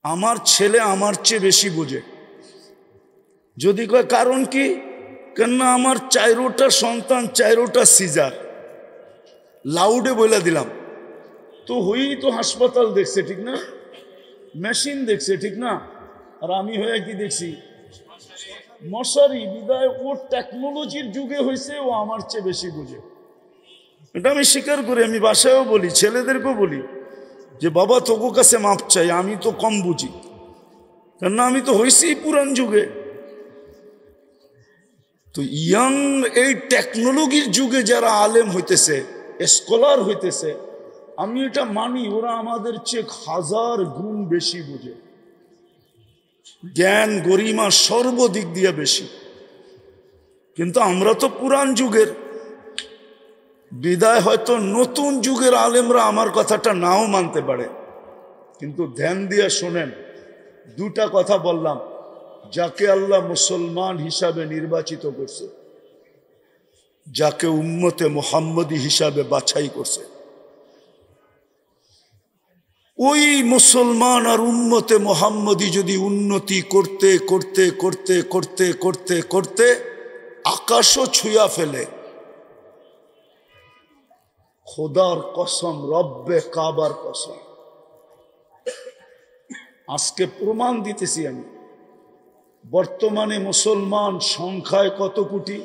আমার ছেলে আমার চেয়ে বেশি বোঝে। যদি কয় কারণ কি, কেননা আমার 4টা সন্তান, 4টা সিজার। লাউডে বলে দিলাম তো, হয়েই তো হাসপাতাল দেখছে ঠিক না, মেশিন দেখছে ঠিক না, আর আমি হয়ে কি দেখছি, মশারি। বিদায় ওর টেকনোলজির যুগে হয়েছে, ও আমার চেয়ে বেশি বুঝে। এটা আমি স্বীকার করি, আমি বাসায়ও বলি, ছেলেদেরকেও বলি যে বাবা তোকে কাছে মাপ চাই, আমি তো কম বুঝি, কেননা আমি তো হয়েছি পুরান যুগে। তো ইয়াং এই টেকনোলজির যুগে যারা আলেম হইতেছে, স্কলার হইতেছে, আমি এটা মানি, ওরা আমাদের চেয়ে 1000 গুণ বেশি বুঝে, জ্ঞান গরিমা সর্বদিক দিয়ে বেশি। কিন্তু আমরা তো পুরান যুগের, বিদায় হয়তো নতুন যুগের আলেমরা আমার কথাটা নাও মানতে পারে। কিন্তু ধ্যান দিয়ে শোনেন, 2টা কথা বললাম। যাকে আল্লাহ মুসলমান হিসাবে নির্বাচিত করছে, যাকে উম্মতে মুহাম্মদী হিসাবে বাছাই করছে, ওই মুসলমান আর উম্মতে মুহাম্মদী যদি উন্নতি করতে করতে করতে করতে করতে করতে আকাশও ছুঁয়া ফেলে, খোদার কসম, রব্বে কাবার কসম, আজকে প্রমাণ দিতেছি আমি। বর্তমানে মুসলমান সংখ্যায় কত কোটি?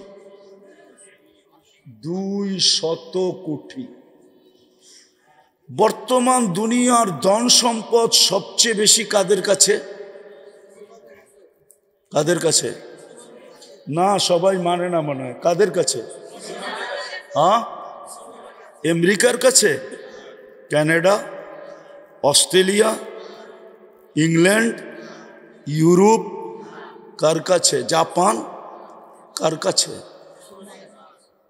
200 কোটি। বর্তমান দুনিয়ার ধন সম্পদ সবচেয়ে বেশি কাদের কাছে? কাদের কাছে? না, সবাই মানে না মনে হয়। কাদের কাছে? হ্যাঁ, আমেরিকার কাছে, কানাডা, অস্ট্রেলিয়া, ইংল্যান্ড, ইউরোপ, কার কাছে? জাপান, কার কাছে?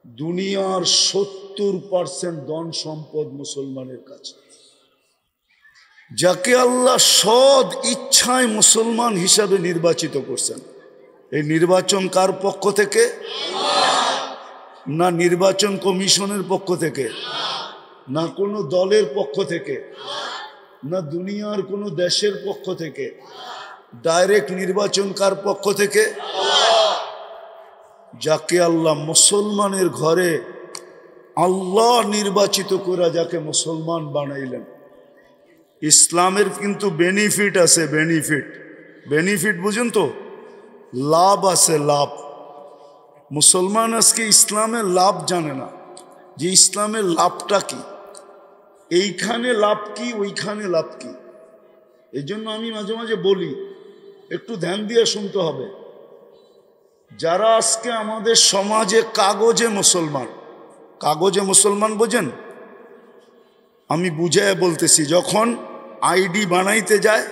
দুনিয়ার 70% ধন সম্পদ মুসলমানের কাছে। যাকে আল্লাহ সৎ ইচ্ছায় মুসলমান হিসাবে নির্বাচিত করছেন। এই নির্বাচন কার পক্ষ থেকে? না নির্বাচন কমিশনের পক্ষ থেকে, না কোনো দলের পক্ষ থেকে, না দুনিয়ার কোনো দেশের পক্ষ থেকে। ডাইরেক্ট নির্বাচন কার পক্ষ থেকে? যাকে আল্লাহ মুসলমানের ঘরে আল্লাহ নির্বাচিত করে যাকে মুসলমান বানাইলেন। ইসলামের কিন্তু বেনিফিট আছে, বেনিফিট। বেনিফিট বুঝেন তো, লাভ আছে, লাভ। মুসলমান আজকে ইসলামের লাভ জানে না, যে ইসলামের লাভটা কি, এইখানে লাভ কি, ওইখানে লাভ কি। এই জন্য আমি মাঝে মাঝে বলি, একটু ধ্যান দিয়ে শুনতে হবে। যারা আজকে আমাদের সমাজে কাগজে মুসলমান, কাগজে মুসলমান বোঝেন, আমি বুঝায় বলতেছি, যখন আইডি বানাইতে যায়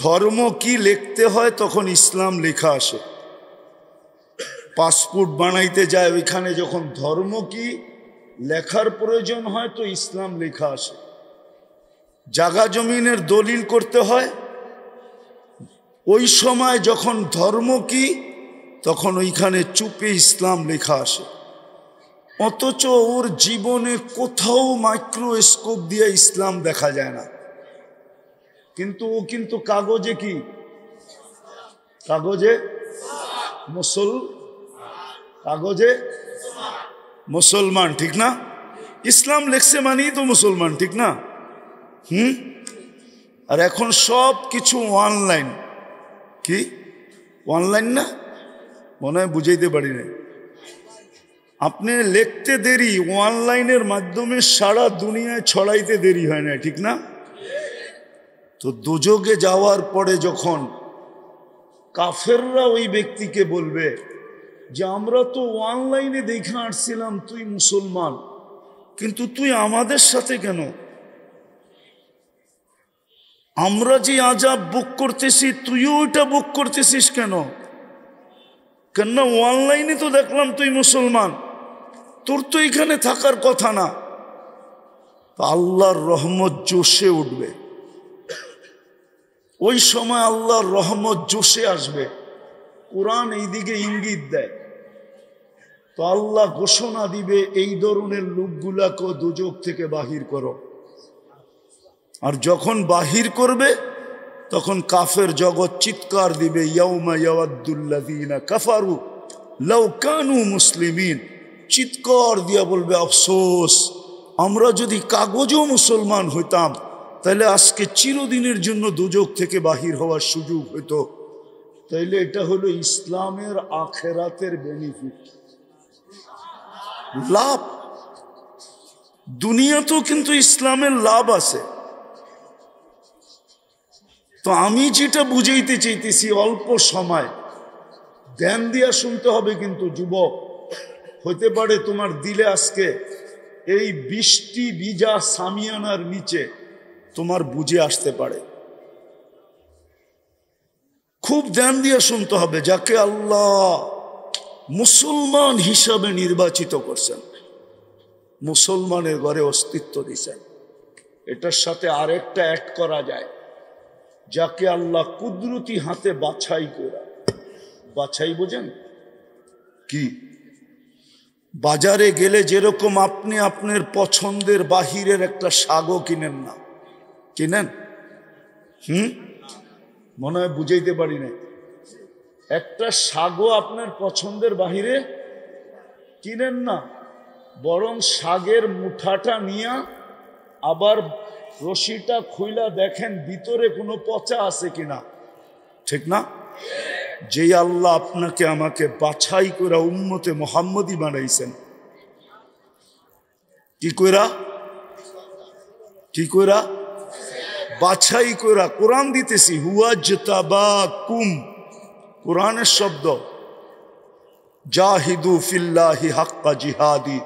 ধর্ম কি লিখতে হয়, তখন ইসলাম লেখা আসে। পাসপোর্ট বানাইতে যায়, ওইখানে যখন ধর্ম কি লেখার প্রয়োজন হয়, তো ইসলাম লেখা আসে। জাগা জমিনের দলিল করতে হয়, ওই সময় যখন ধর্ম কি, তখন ওইখানে চুপে ইসলাম লেখা আসে। অথচ ওর জীবনে কোথাও মাইক্রোস্কোপ দিয়ে ইসলাম দেখা যায় না, কিন্তু ও কিন্তু কাগজে কি, কাগজে কাগজে মুসলমান, ঠিক না? ইসলাম লেখছে মানেই তো মুসলমান, ঠিক না? আর এখন সব কিছু অনলাইন। কি অনলাইন না? মনে হয় বুঝাইতে পারি না। আপনি লিখতে দেরি, অনলাইনের মাধ্যমে সারা দুনিয়ায় ছড়াইতে দেরি হয় না, ঠিক না? তো দোজখে যাওয়ার পরে যখন কাফেররা ওই ব্যক্তিকে বলবে যে আমরা তো অনলাইনে দেখে আসছিলাম তুই মুসলমান, কিন্তু তুই আমাদের সাথে কেন? আমরা যে আযাব বুক করতেছি তুইও ওইটা বুক করতেছিস কেন? কেননা অনলাইনে তো দেখলাম তুই মুসলমান, তোর তো এখানে থাকার কথা না। আল্লাহর রহমত জোশে উঠবে, ওই সময় আল্লাহর রহমত জোশে আসবে। কোরআন এইদিকে ইঙ্গিত দেয়। তো আল্লাহ ঘোষণা দিবে, এই ধরনের লোকগুলাকে দোজখ থেকে বাহির করো। আর যখন বাহির করবে তখন কাফের জগৎ চিৎকার দিবে, ইয়াউমা ইয়াওয়াদ্দুল্লাযীনা কাফারু লাউ কানু মুসলিমিন। চিৎকার দিয়া বলবে, আফসোস, আমরা যদি কাগজেও মুসলমান হইতাম তাহলে আজকে চিরদিনের জন্য দুজক থেকে বাহির হওয়ার সুযোগ হইতো। তাইলে এটা হলো ইসলামের আখেরাতের বেনিফিট, লাভ। দুনিয়াতেও কিন্তু ইসলামের লাভ আছে। তো আমি যেটা বুঝাইতে চাইতেছি, অল্প সময় ধ্যান দিয়া শুনতে হবে। কিন্তু যুবক, হইতে পারে তোমার দিলে আজকে এই বৃষ্টি ভিজা সামিয়ানার নিচে তোমার বুঝে আসতে পারে। খুব ধ্যান দিয়া শুনতে হবে। যাকে আল্লাহ মুসলমান হিসাবে নির্বাচিত করছেন, মুসলমানের ঘরে অস্তিত্ব দিয়েছেন, এটার সাথে আরেকটা অ্যাড করা যায়, যাকে আল্লাহ কুদরতি হাতে বাছাই করা। বাছাই বোঝেন কি? বাজারে গেলে যেরকম আপনি আপনার পছন্দের বাহিরের একটা শাকও কিনেন না, কিনেন? মনে হয় বুঝাইতে পারি না। একটা শাকও আপনার পছন্দের বাহিরে কিনেন না, বরং শাকের মুঠাটা নিয়ে আবার রশিটা খুইলা দেখেন ভিতরে কোনো পচা আছে কিনা, ঠিক না? যে আল্লাহ আপনাকে আমাকে বাছাই করে উম্মতে মুহাম্মদী বানাইছেন, কি কইরা? কি কইরা? বাছাই কইরা। কোরআন দিতেছি, হুয়াজতাবাকুম, কোরআনের শব্দ। জাহিদু ফিল্লাহি হাক্কা জিহাদি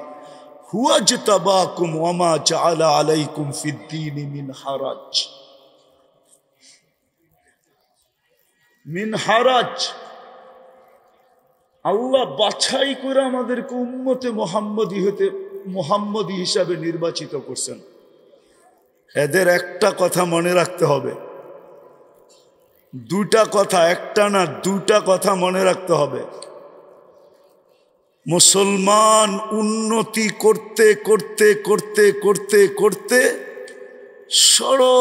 হুয়াজতাবাকুম ওয়ামা জাআলা আলাইকুম ফিদ্দীনি মিন হারাজ। মিন হারাজ, আল্লাহ বাছাই করে আমাদেরকে উম্মতে মুহাম্মদী হিসাবে নির্বাচিত করছেন। এদের একটা কথা মনে রাখতে হবে, দুটা কথা, একটা না দুটা কথা মনে রাখতে হবে। মুসলমান উন্নতি করতে করতে করতে করতে করতে সারা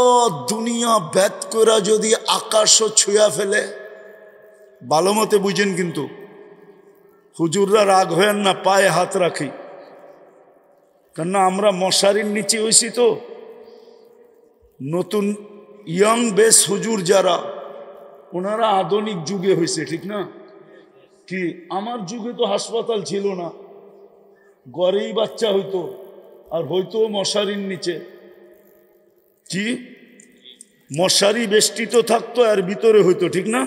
দুনিয়া ব্যাত করা যদি আকাশও ছুঁয়া ফেলে, ভালো মতে বুঝেন কিন্তু, হুজুররা রাগ হয়েন না, পায়ে হাত রাখি। কেননা আমরা মশারির নিচে হয়েছি তো। নতুন ইয়াং বেস হুজুর যারা, ওনারা আধুনিক যুগে হয়েছে, ঠিক না? কি আমার যুগে তো হাসপাতাল ছিল না, ঘরেই বাচ্চা হইতো, আর হয়তো মশারির নিচে। কি মশারি বেষ্টিত থাকতো আর ভিতরে হইতো, ঠিক না?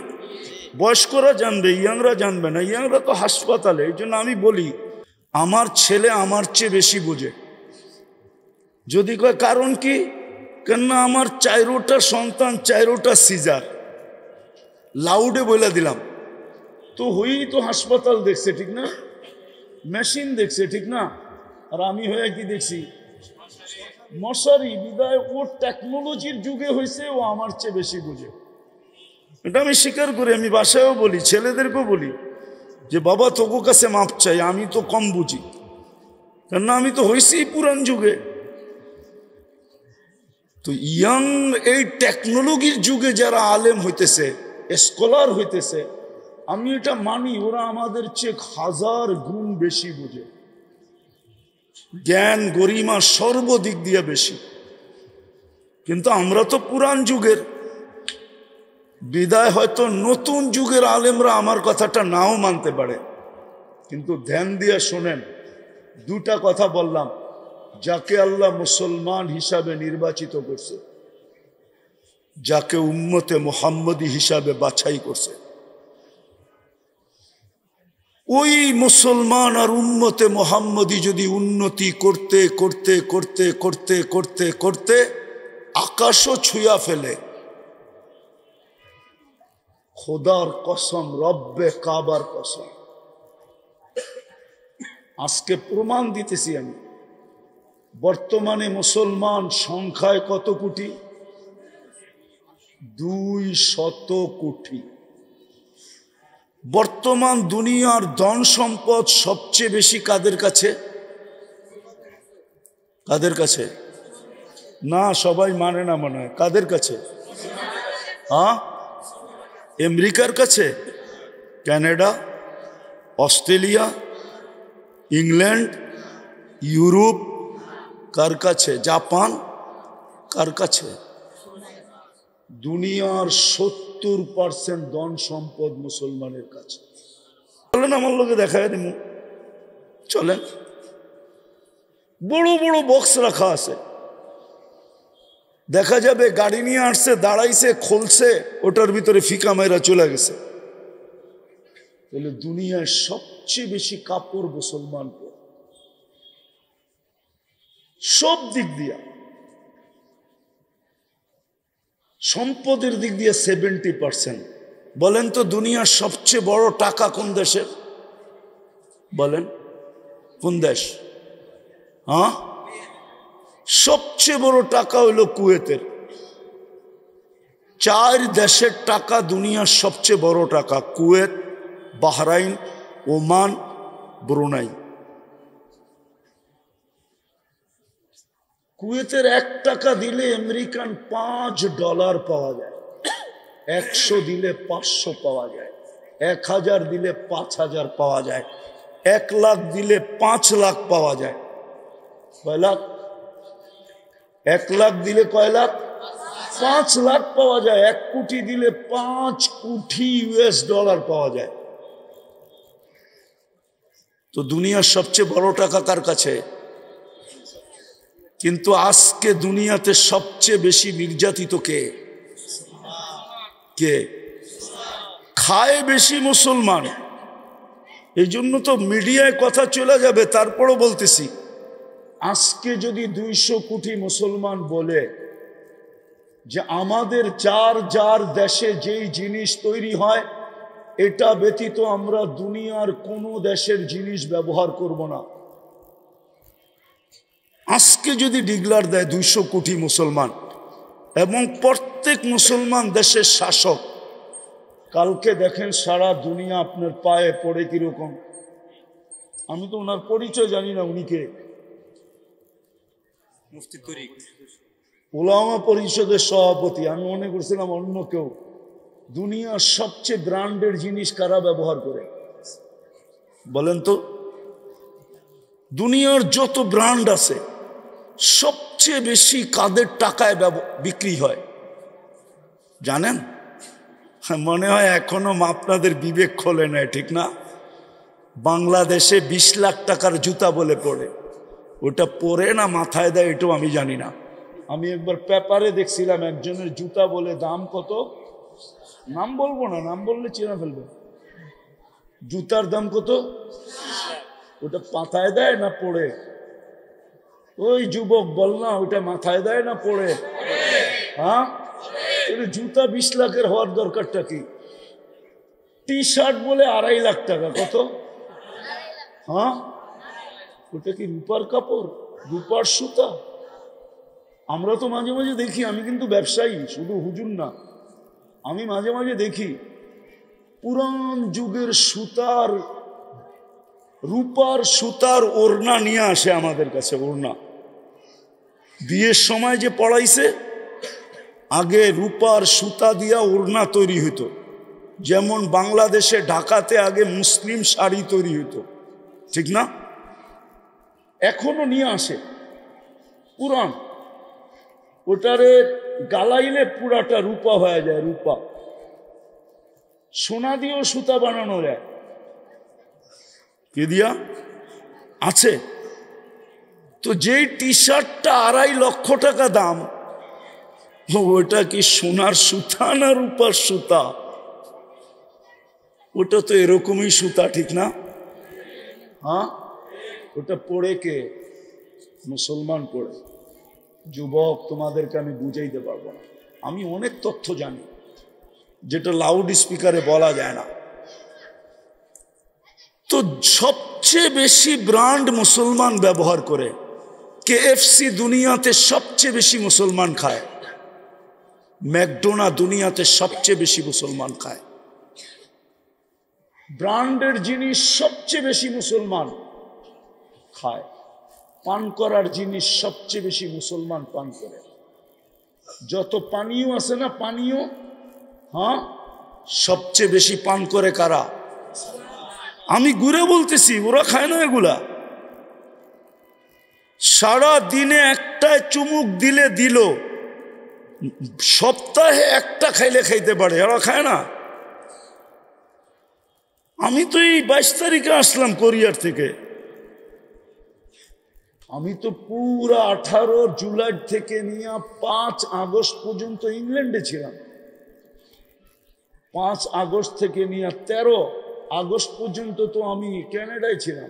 বয়স্করা জানবে, ইয়াংরা জানবে না। ইয়াংরা তো হাসপাতালে। এই জন্য আমি বলি, আমার ছেলে আমার চেয়ে বেশি বোঝে। যদি কয় কারণ কি, কেননা আমার 4টা সন্তান, 4টা সিজার, লাউডে বলে দিলাম তো, হয়েই তো হাসপাতাল দেখছে, ঠিক না? মেশিন দেখছে, ঠিক না? আর আমি হয়ে কি দেখছি? মশারি। বিদায় ওর টেকনোলজির যুগে হয়েছে, ও আমার চেয়ে বেশি বুঝে। এটা আমি স্বীকার করি। আমি বাসায়ও বলি, ছেলেদেরকেও বলি যে বাবা তোকে কাছে মাপ চাই, আমি তো কম বুঝি, কেননা আমি তো হয়েছি পুরান যুগে। তো ইয়াং এই টেকনোলজির যুগে যারা আলেম হইতেছে, স্কলার হইতেছে, আমি এটা মানি, ওরা আমাদের চেয়ে 1000 গুণ বেশি বুঝে, জ্ঞান গরিমা সর্বদিক দিয়ে বেশি। কিন্তু আমরা তো পুরান যুগের, বিদায় হয়তো নতুন যুগের আলেমরা আমার কথাটা নাও মানতে পারে। কিন্তু ধ্যান দিয়ে শোনেন, দুটা কথা বললাম। যাকে আল্লাহ মুসলমান হিসাবে নির্বাচিত করছে, যাকে উম্মতে মুহাম্মদী হিসাবে বাছাই করছে, ওই মুসলমান আর উম্মতে মুহাম্মদী যদি উন্নতি করতে করতে করতে করতে করতে করতে আকাশও ছুঁয়া ফেলে, খোদার কসম, রব্বে কাবার কসম, আজকে প্রমাণ দিতেছি আমি। বর্তমানে মুসলমান সংখ্যায় কত কোটি? 200 কোটি। বর্তমান দুনিয়ার ধন সম্পদ সবচেয়ে বেশি কাদের কাছে? কাদের কাছে? না সবাই মানে না, মনে হয় কাদের কাছে? হ্যাঁ, আমেরিকার কাছে, কানাডা, অস্ট্রেলিয়া, ইংল্যান্ড, ইউরোপ, কার কাছে? জাপান, কার কাছে? দুনিয়ার 70% ধন সম্পদ মুসলমানের কাছে। চলেন আমার লোকে দেখা দিব, চলেন। বড় বড় বক্স রাখা আছে, দেখা যাবে গাড়ি নিয়ে আসছে, দাঁড়াইছে, খুলছে, ওটার ভিতরে ফিকা মেয়েরা চলে গেছে। তাহলে দুনিয়ায় সবচেয়ে বেশি কাপড় মুসলমান পরে, সব দিক দিয়া। সম্পদের দিক দিয়ে 70%। বলেন তো দুনিয়ার সবচেয়ে বড় টাকা কোন দেশের? বলেন কোন দেশ? হ্যাঁ, সবচেয়ে বড় টাকা হইল কুয়েতের। 4 দেশের টাকা দুনিয়ার সবচেয়ে বড় টাকা: কুয়েত, বাহরাইন, ওমান, ব্রুনাই। কুয়েতের 1 টাকা দিলে আমেরিকান $5 পাওয়া যায়, 100 দিলে 500 পাওয়া যায়, 1000 দিলে 5000 পাওয়া যায়, 1 লাখ দিলে 5 লাখ পাওয়া যায়। কয় লাখ? 1 লাখ দিলে কয় লাখ? 5 লাখ পাওয়া যায়। 1 কোটি দিলে 5 কোটি US$ পাওয়া যায়। তো দুনিয়ার সবচেয়ে বড় টাকা কার কাছে? কিন্তু আজকে দুনিয়াতে সবচেয়ে বেশি নির্যাতিত কে? কে খায় বেশি? মুসলমান। এই জন্য তো মিডিয়ায় কথা চলে যাবে, তারপরও বলতেছি, আজকে যদি 200 কোটি মুসলমান বলে যে আমাদের যার যার দেশে যেই জিনিস তৈরি হয় এটা ব্যতীত আমরা দুনিয়ার কোনো দেশের জিনিস ব্যবহার করব না, আজকে যদি ডিক্লার দেয় 200 কোটি মুসলমান এবং প্রত্যেক মুসলমান দেশের শাসক, কালকে দেখেন সারা দুনিয়া আপনার পায়ে পড়ে কিরকম। আমি তো ওনার পরিচয় জানি না, উনি কে? মুফতি তরিক, উলামা পরিষদের সভাপতি। আমি মনে করছিলাম অন্য কেউ। দুনিয়ার সবচেয়ে ব্র্যান্ডের জিনিস কারা ব্যবহার করে বলেন তো? দুনিয়ার যত ব্র্যান্ড আছে সবচেয়ে বেশি কাদের টাকায় বিক্রি হয় জানেন? মনে হয় এখনো আপনাদের বিবেক খোলে না, ঠিক না? বাংলাদেশে 20 লাখ টাকার জুতা বলে পড়ে, ওটা পরে না মাথায় দেয় এটাও আমি জানি না। আমি একবার পেপারে দেখছিলাম একজনের জুতা বলে দাম কত, নাম বলবো না, নাম বললে চেনা ফেলবে। জুতার দাম কত? ওটা মাথায় দেয় না পড়ে? ওই যুবক বল না, ওটা মাথায় দেয় না পড়ে? হ্যাঁ, জুতা 20 লাখের হওয়ার দরকারটা কি? টি শার্ট বলে 2.5 লাখ টাকা। কত? হ্যাঁ, ওটা কি রূপার কাপড়, রূপার সুতা? আমরা তো মাঝে মাঝে দেখি, আমি কিন্তু ব্যবসায়ী, শুধু হুজুর না, আমি মাঝে মাঝে দেখি পুরান যুগের সুতার, রূপার সুতার ওড়না নিয়ে আসে আমাদের কাছে। ওড়না বিয়ের সময় যে পড়াইছে, আগে রূপার সুতা দিয়া ওড়না তৈরি হতো। যেমন বাংলাদেশে ঢাকাতে আগে মুসলিম শাড়ি তৈরি হতো, ঠিক না? এখনো নিয়ে আসে পুরান, ওটারে গালাইলে পুরাটা রূপা হয়ে যায়। রূপা, সোনা দিয়েও সুতা বানানো যায়। কে দিয়া আছে? তো যেই টি শার্টটা 2.5 লক্ষ টাকা দাম, ওটা কি সোনার সুতা না রূপার সুতা? ওটা তো এরকমই সুতা, ঠিক না? হ্যাঁ, ওটা পড়ে কে? মুসলমান পড়ে। যুবক, তোমাদেরকে আমি বুঝাইতে পারবো না। আমি অনেক তথ্য জানি যেটা লাউড স্পিকারে বলা যায় না। তো সবচেয়ে বেশি ব্র্যান্ড মুসলমান ব্যবহার করে। KFC দুনিয়াতে সবচেয়ে বেশি মুসলমান খায়, ম্যাকডোনা দুনিয়াতে সবচেয়ে বেশি মুসলমান খায়। ব্র্যান্ডের জিনিস সবচেয়ে বেশি মুসলমান খায়। পান করার জিনিস সবচেয়ে বেশি মুসলমান পান করে। যত পানীয় আছে না, পানীয়, হ্যাঁ, সবচেয়ে বেশি পান করে কারা? আমি ঘুরে বলতেছি, ওরা খায় না এগুলা। সারা দিনে একটা চুমুক দিলে দিল, সপ্তাহে একটা খাইলে খাইতে পারে, ওরা খায় না। আমি তো এই 22 তারিখে আসলাম কোরিয়ার থেকে। আমি তো পুরা 18 জুলাই থেকে নিয়ে 5 আগস্ট পর্যন্ত ইংল্যান্ডে ছিলাম। 5 আগস্ট থেকে নিয়ে 13 আগস্ট পর্যন্ত তো আমি কানাডায় ছিলাম।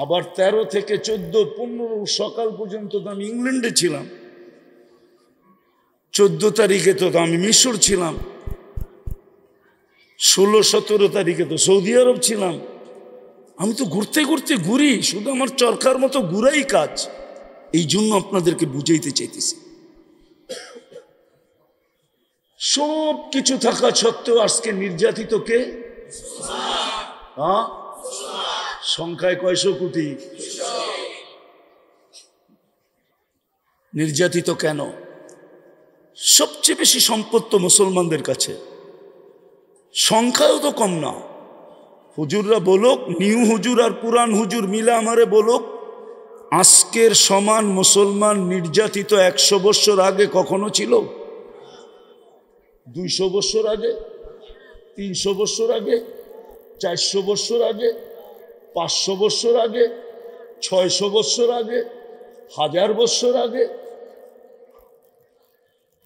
আবার 13 থেকে 14, 15 সকাল পর্যন্ত তো আমি ইংল্যান্ডে ছিলাম। 14 তারিখে তো আমি মিশর ছিলাম। 16, 17 তারিখে তো সৌদি আরব ছিলাম। আমি তো ঘুরতে ঘুরতে ঘুরি, শুধু আমার চরকার মতো ঘুরাই কাজ। এই জন্য আপনাদেরকে বুঝাইতে চাইতেছি, সব কিছু থাকা সত্ত্বেও আজকে নির্যাতিত কে? হ্যাঁ, সংখ্যায় কয়শো কোটি। নির্যাতিত কেন? সবচেয়ে বেশি সম্পদ তো মুসলমানদের কাছে, সংখ্যাও তো কম না। হুজুররা বলুক, নিউ হুজুর আর পুরান হুজুর মিলে আমারে বলুক, আজকের সমান মুসলমান নির্যাতিত 100 বছর আগে কখনো ছিল? 200 বছর আগে, 300 বছর আগে, 400 বছর আগে, 500 বছর আগে, 600 বছর আগে, 1000 বছর আগে?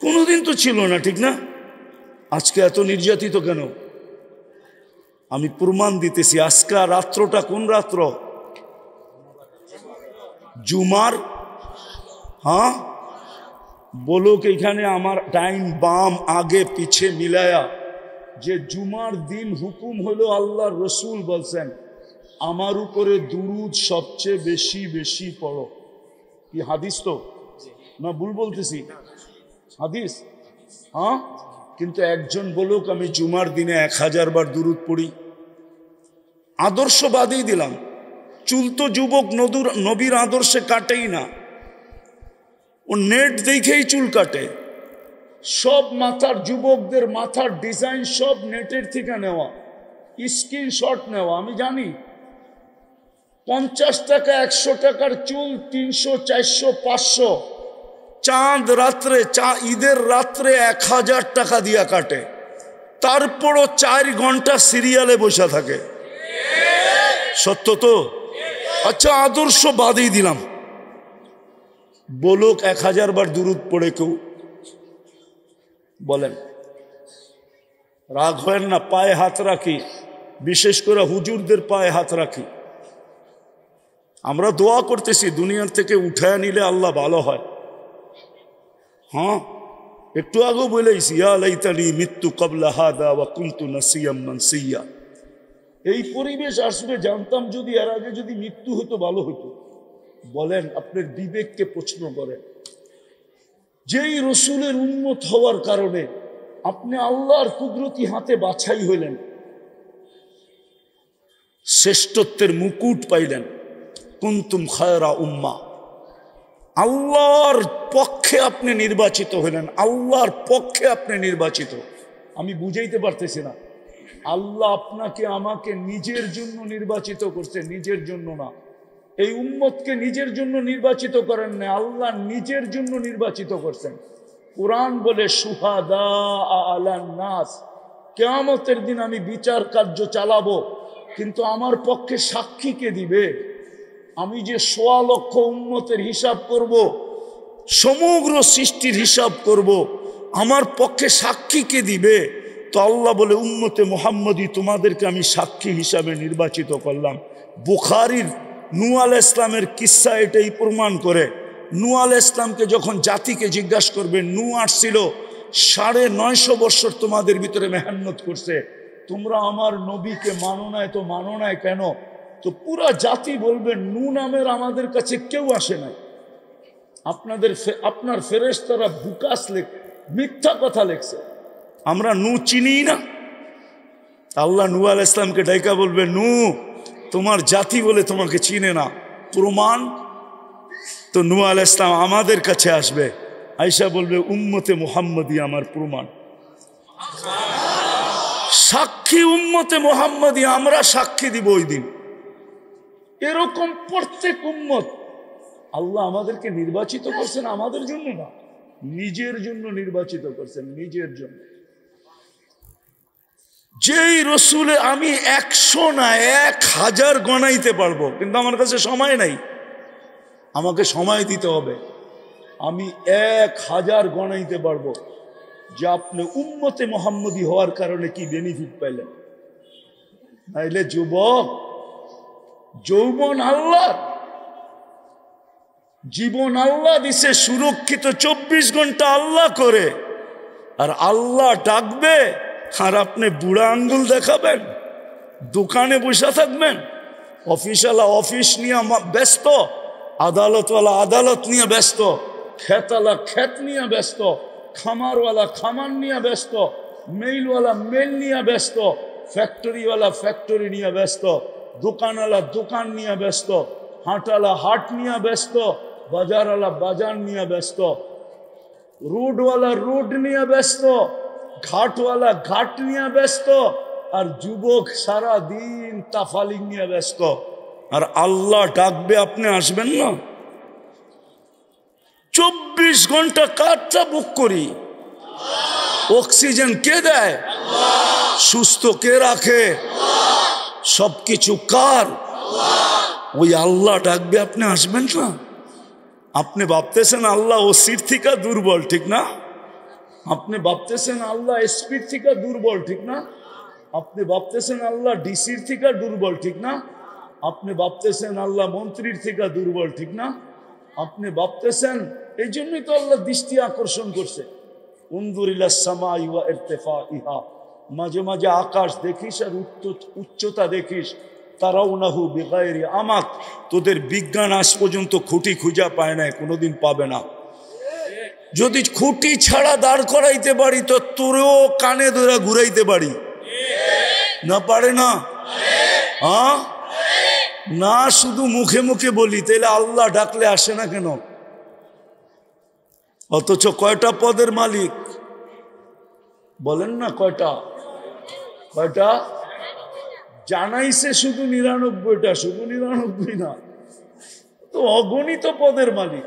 কোনোদিন তো ছিল না, ঠিক না? আজকে এত নির্যাতিত কেন? আমি প্রমাণ দিতেছি। আজকে রাত্রটা কোন রাত্র? জুমার। হ্যাঁ, বলুক এখানে আমার টাইম বাম আগে পিছে মিলায়া, যে জুমার দিন হুকুম হলো, আল্লাহর রসুল বলছেন আমার উপরে দুরুদ সবচেয়ে বেশি বেশি পড়ো। কি হাদিস তো না? ভুল বলতেছি? হাদিস। হ্যাঁ, কিন্তু একজন বলুক আমি জুমার দিনে 1000 বার দুরুদ পড়ি। আদর্শ বাদই দিলাম, চুল তো যুবক নবীর আদর্শে কাটেই না, ও নেট দেখেই চুল কাটে। সব মাথার যুবকদের মাথার ডিজাইন সব নেটের থেকে নেওয়া, স্ক্রিনশট নেওয়া। আমি জানি 50 টাকা 100 টাকার চুল 300, 400, 500, চাঁদ রাত্রে, ঈদের রাত্রে 1000 টাকা দিয়া কাটে, তারপরও 4 ঘন্টা সিরিয়ালে বসে থাকে। সত্য তো? আচ্ছা, আদর্শ বাদই দিলাম, বলুক 1000 বার দুরুদ পড়ে কেউ? বলেন। রাগ হয় না? পায়ে হাত রাখি, বিশেষ করে হুজুরদের পায়ে হাত রাখি। আমরা দোয়া করতেছি দুনিয়ার থেকে উঠায় নিলে আল্লাহ ভালো হয়। হ্যাঁ, একটু আগেও বলেছি, ইয়া লাইতানি মিত্তু ক্বাবলা হাদা ওয়া কুনতু নাসিয়াম মানসিয়া। এই পরিবেশ আসবে জানতাম যদি, এর আগে যদি মৃত্যু হতো ভালো হতো। বলেন, আপনার বিবেককে প্রশ্ন করেন। যেই রসুলের উম্মত হওয়ার কারণে আপনি আল্লাহর কুদরতি হাতে বাছাই হইলেন, শ্রেষ্ঠত্বের মুকুট পাইলেন, কুনতুম খায়রা উম্মাহ, আল্লাহর পক্ষে আপনি নির্বাচিত হলেন, আল্লাহর পক্ষে আপনি নির্বাচিত। আমি বুঝাইতে পারতেছি না। আল্লাহ আপনাকে আমাকে নিজের জন্য নির্বাচিত করছে, নিজের জন্য না। এই উম্মতকে নিজের জন্য নির্বাচিত করেন না, আল্লাহ নিজের জন্য নির্বাচিত করছেন। কুরআন বলে শুহাদা আলান নাস, কিয়ামতের দিন আমি বিচার কার্য চালাবো, কিন্তু আমার পক্ষে সাক্ষী কে দিবে? আমি যে 1.25 লক্ষ উম্মতের হিসাব করব, সমগ্র সৃষ্টির হিসাব করব, আমার পক্ষে সাক্ষী কে দিবে? তো আল্লাহ বলে উম্মতে মুহাম্মদী তোমাদেরকে আমি সাক্ষী হিসাবে নির্বাচিত করলাম। বুখারীর নূহ আলাইহিস সালামের কিস্সা এটাই প্রমাণ করে। নূহ আলাইহিস সালামকে যখন জাতিকে জিজ্ঞাসা করবে, নূহ আসছিল 950 বছর তোমাদের ভিতরে মেহনত করছে, তোমরা আমার নবীকে মানো না, তো মানো না কেন? তো পুরা জাতি বলবে নূহ নামের আমাদের কাছে কেউ আসে নাই, আপনার ফেরেশতারা বুকাস মিথ্যা কথা লেখছে, আমরা নূহ চিনি না। আল্লাহ নূহ আলাইহিস সালামকে ডাইকা বলবে, নূহ তোমার জাতি বলে তোমাকে চিনে না, প্রমাণ? তো নূহ আলাইহিস সালাম আমাদের কাছে আসবে, আয়েশা বলবে উম্মতে মুহাম্মদী আমার প্রমাণ। সাক্ষী উম্মতে মুহাম্মাদি, আমরা সাক্ষী দিব ওই দিন। এরকম প্রত্যেক উম্মত আল্লাহ আমাদেরকে নির্বাচিত করছেন আমাদের জন্য না, নিজের জন্য নির্বাচিত করছেন, নিজের জন্য। যেই রসুলে আমি 100 না 1000 গণাইতে পারবো, কিন্তু আমার কাছে সময় নাই, আমাকে সময় দিতে হবে। আমি 1000 গণাইতে পারবো যে আপনি উম্মতে মুহাম্মদি হওয়ার কারণে কি বেনিফিট পাইলেন। নাইলে যুবক, যৌবন আল্লাহ, জীবন আল্লাহ দিছে সুরক্ষিত, 24 ঘন্টা আল্লাহ করে, আর আল্লাহ ডাকবে আর আপনি বুড়া আঙ্গুল দেখাবেন, দোকানে বসে থাকবেন, অফিসওয়ালা অফিস নিয়ে ব্যস্ত, আদালতওয়ালা আদালত নিয়ে ব্যস্ত, খেতওয়ালা খেত নিয়ে ব্যস্ত, খামারওয়ালা খামার নিয়ে ব্যস্ত, মেইলওয়ালা মেইল নিয়ে ব্যস্ত, ফ্যাক্টরিওয়ালা ফ্যাক্টরি নিয়ে ব্যস্ত, দোকানওয়ালা দোকান নিয়ে ব্যস্ত, হাটওয়ালা হাট নিয়ে ব্যস্ত, বাজারওয়ালা বাজার নিয়ে ব্যস্ত, রোডওয়ালা রোড নিয়ে ব্যস্ত, ঘাটওয়ালা ঘাট নিয়ে ব্যস্ত, আর যুবক সারা দিন তাফালিং নিয়ে ব্যস্ত। আর আল্লাহ ডাকবে, আপনি আসবেন না? 24 ঘন্টা কারটা বুক করি? অক্সিজেন কে দেয়? সুস্থ কে রাখে? সবকিছু কার? ওই আল্লাহ ডাকবে, আপনি আসবেন না? আপনি ভাবতেছেন আল্লাহ ওসির থেকে দুর্বল, ঠিক না? আপনি ভাবতেছেন আল্লাহ এসপির থেকে দুর্বল, ঠিক না? আপনি ভাবতেছেন আল্লাহ ডিসির থেকে দুর্বল, ঠিক না? আপনি ভাবতেছেন আল্লাহ মন্ত্রীর থেকে দুর্বল, ঠিক না? আপনি ভাবতেছেন, এই জন্যই তো আল্লাহ দৃষ্টি আকর্ষণ করছে। উনজুরিলাস সামাই ওয়া ইরতিফাইহা, মাঝে মাঝে আকাশ দেখিস আর উচ্চতা দেখিস। তারাউনাহু বিগাইরি আমাক, তোদের বিজ্ঞান আজ পর্যন্ত খুঁটি খুঁজা পায় না, কোনোদিন পাবে না। যদি খুঁটি ছাড়া দাঁড় করাইতে পারি তো তোরেও কানে ধরে ঘুরাইতে পারি, না পারে না? হ্যাঁ না, শুধু মুখে মুখে বলি, তাইলে আল্লাহ ডাকলে আসে না কেন? অথচ কয়টা পদের মালিক বলেন না? কয়টা? কয়টা জানাইছে? শুধু 99টা, শুধু 99 না, তো অগণিত পদের মালিক।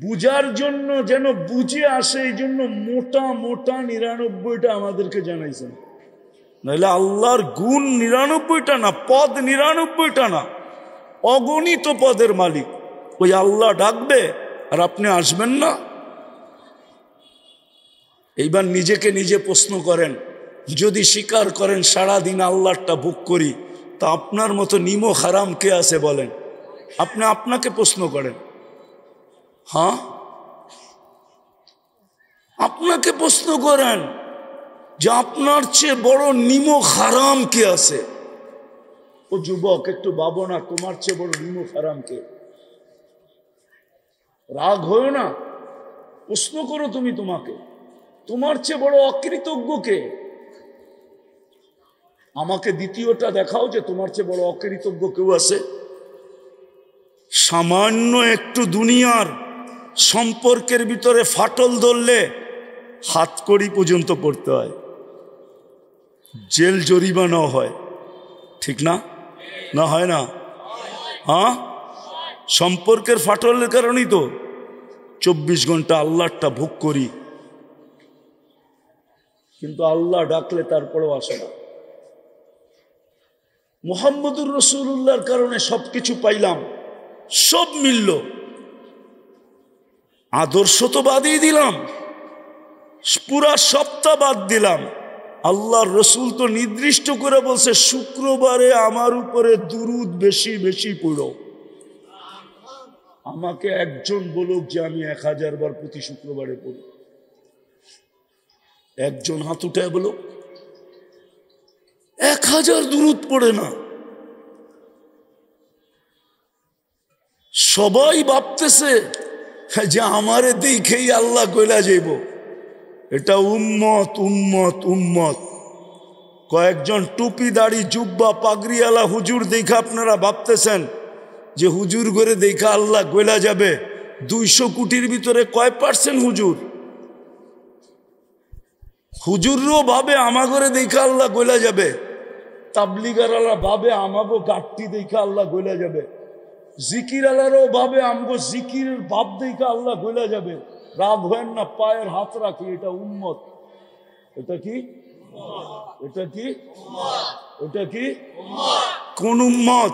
বুঝার জন্য যেন বুঝে আসে, এই জন্য মোটা মোটা 99টা আমাদেরকে জানাইছেন। নাহলে আল্লাহর গুণ 99টা না, পদ 99টা না, অগণিত পদের মালিক। ওই আল্লাহ ডাকবে আর আপনি আসবেন না? এইবার নিজেকে নিজে প্রশ্ন করেন, যদি স্বীকার করেন সারাদিন আল্লাহটা ভোগ করি, তা আপনার মতো নিমক হারাম কে আছে বলেন? আপনি আপনাকে প্রশ্ন করেন। হ্যাঁ, আপনাকে প্রশ্ন করেন যে আপনার চেয়ে বড় নিমক হারাম কে আছে? ও যুবক, একটু ভাবো না, তোমার চেয়ে বড় নিমক হারাম কে? রাগ হয়েও না, প্রশ্ন করো তুমি তোমাকে, তোমার চেয়ে বড় অকৃতজ্ঞ কে? আমাকে দ্বিতীয়টা দেখাও যে তোমার চেয়ে বড় অকৃতজ্ঞ কেউ আছে। সামান্য একটু দুনিয়ার সম্পর্কের ভিতরে ফাটল ধরলে হাতকড়ি পর্যন্ত পড়তে হয়, জেল জরিমানাও হয়, ঠিক না? না হয় না? হ্যাঁ, সম্পর্কের ফাটলের কারণেই তো 24 ঘন্টা আল্লাহটা ভোগ করি, কিন্তু আল্লাহ ডাকলে তারপরেও আসে না। মুহাম্মদুর রাসূলুল্লাহর কারণে সবকিছু পাইলাম, সব মিলল। আদর্শ তো বাদই দিলাম, পুরা সপ্তাহ বাদ দিলাম। আল্লাহর রসুল তো নির্দিষ্ট করে বলছে, শুক্রবারে আমার উপরে দুরুদ বেশি বেশি পড়ো। আমাকে একজন বলুক যে আমি 1000 বার প্রতি শুক্রবারে পড়ি। একজন হাত উঠায় বলুক 1000 দুরুদ পড়ে না। সবাই ভাবতেছে যে আমারে দেখেই আল্লাহ কইলা যাইব। এটা উম্মত উম্মত উম্মত। কয়েকজন টুপি দাড়ি জুব্বা পাগড়িওয়ালা হুজুর দেখা আপনারা ভাবতেছেন যে হুজুর করে দেখা আল্লাহ কইলা যাবে। 200 কোটির ভিতরে কয় % হুজুর? হুজুরও ভাবে আমাগরে দেখা আল্লাহ গইলা যাবে, তাবলিগার আল্লাহ ভাবে আমাগো গাঠটি দেখা আল্লাহ গইলা যাবে, জিকির আল্লাহরও ভাবে আমগো জিকিরের ভাব দেখা আল্লাহ গইলা যাবে। রাগ হয় না, পায়ের হাত রাখি, এটা উম্মত। এটা কি? এটা কি? এটা কি? কোন উম্মত?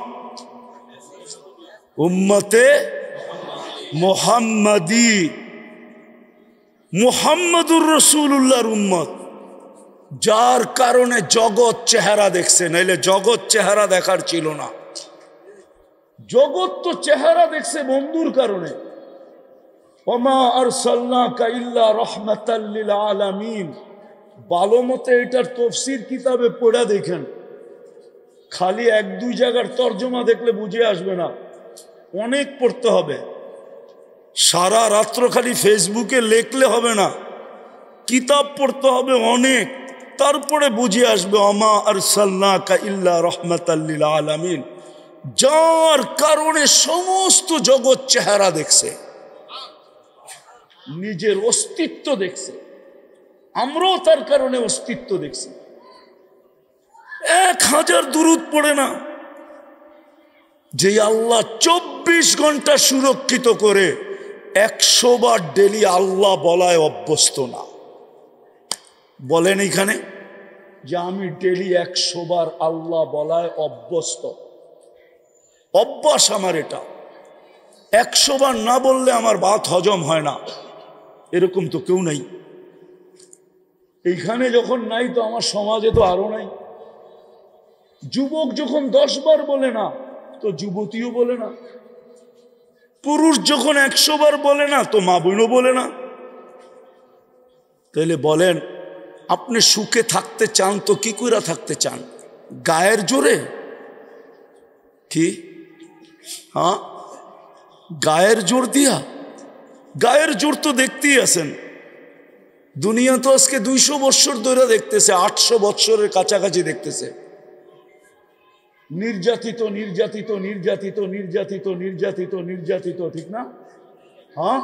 উম্মতে মুহাম্মাদি, মুহাম্মাদুর রাসূলুল্লাহর উম্মত, যার কারণে জগৎ চেহারা দেখছে, নাইলে জগৎ চেহারা দেখার ছিল না। জগৎ তো চেহারা দেখছে বন্ধুর কারণে। ওমা আরসালনাকা ইল্লা রাহমাতাল লিল আলামিন। ভালো মতে এটার তফসির কিতাবে পড়া দেখেন, খালি এক দুই জায়গার তর্জমা দেখলে বুঝে আসবে না, অনেক পড়তে হবে। সারা রাত্র খালি ফেসবুকে লেখলে হবে না, কিতাব পড়তে হবে অনেক, তারপরে বুঝে আসবে ওমা আরসালনাকা ইল্লা রাহমাতাল লিল আলামিন, যার কারণে সমস্ত জগৎ চেহারা দেখছে, নিজের অস্তিত্ব দেখছে। আমরাও তার কারণে অস্তিত্ব দেখছি। 1000 দুরূদ পড়ে না, যে আল্লাহ 24 ঘন্টা সুরক্ষিত করে 100 বার ডেলি আল্লাহ বলায় অভ্যস্ত না। বলেন এখানে যে আমি ডেলি 100 বার আল্লাহ বলায় অভ্যস্ত, অভ্যাস আমার এটা। 100 বার না বললে আমার ভাত হজম হয় না, এরকম তো কেউ নাই। এইখানে যখন নাই তো আমার সমাজে তো আরো নাই। যুবক যখন 10 বার বলে না তো যুবতীও বলে না, পুরুষ যখন 100 বার বলে না তো মা বোনও বলে না। তাহলে বলেন আপনি সুখে থাকতে চান তো কি করে থাকতে চান? গায়ের জোরে? কি? হ্যাঁ, গায়ের জোর দিয়া? গায়ের জোর তো দেখতেই আছেন। দুনিয়া তো আজকে 200 বৎসর ধরে দেখতেছে, 800 বৎসরের কাছাকাছি দেখতেছে। নির্যাতিত নির্যাতিত নির্যাতিত নির্যাতিত নির্যাতিত নির্যাতিত, ঠিক না? হ্যাঁ,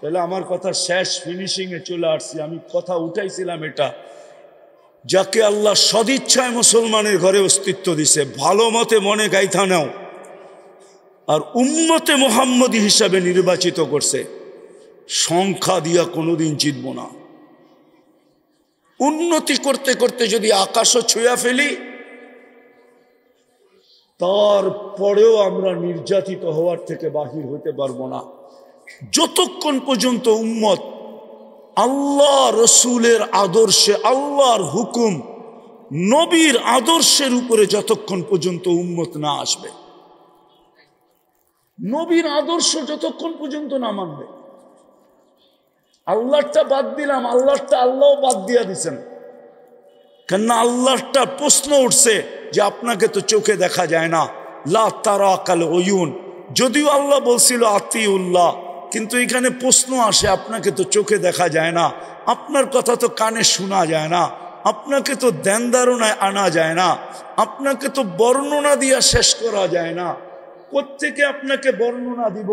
তাহলে আমার কথা শেষ, ফিনিশিং এ চলে আসছি। আমি কথা উঠাইছিলাম এটা, যাকে আল্লাহ সদিচ্ছায় মুসলমানের ঘরে অস্তিত্ব দিছে, ভালো মতে মনে গাইথা নাও, আর উম্মতে মুহাম্মদী হিসাবে নির্বাচিত করছে। সংখ্যা দিয়া কোনোদিন জিতব না। উন্নতি করতে করতে যদি আকাশও ছুঁয়া ফেলি, তারপরেও আমরা নির্যাতিত হওয়ার থেকে বাহির হতে পারবো না, যতক্ষণ পর্যন্ত উম্মত আল্লাহ রসুলের আদর্শে, আল্লাহর হুকুম, নবীর আদর্শের উপরে যতক্ষণ পর্যন্ত উম্মত না আসবে, নবীর আদর্শ যতক্ষণ পর্যন্ত না মানবে। আল্লাহটা বাদ দিলাম, আল্লাহটা আল্লাহ বাদ দিয়া দিছেন, কেননা আল্লাহটা প্রশ্ন উঠছে যে আপনাকে তো চোখে দেখা যায় না, লা তারাকাল উয়ুন। যদিও আল্লাহ বলছিল আতিউল্লাহ, কিন্তু এখানে প্রশ্ন আসে আপনাকে তো চোখে দেখা যায় না, আপনার কথা তো কানে শোনা যায় না, আপনাকে তো ধ্যান ধারণায় আনা যায় না, আপনাকে তো বর্ণনা দিয়া শেষ করা যায় না। কোত্থেকে আপনাকে বর্ণনা দিব?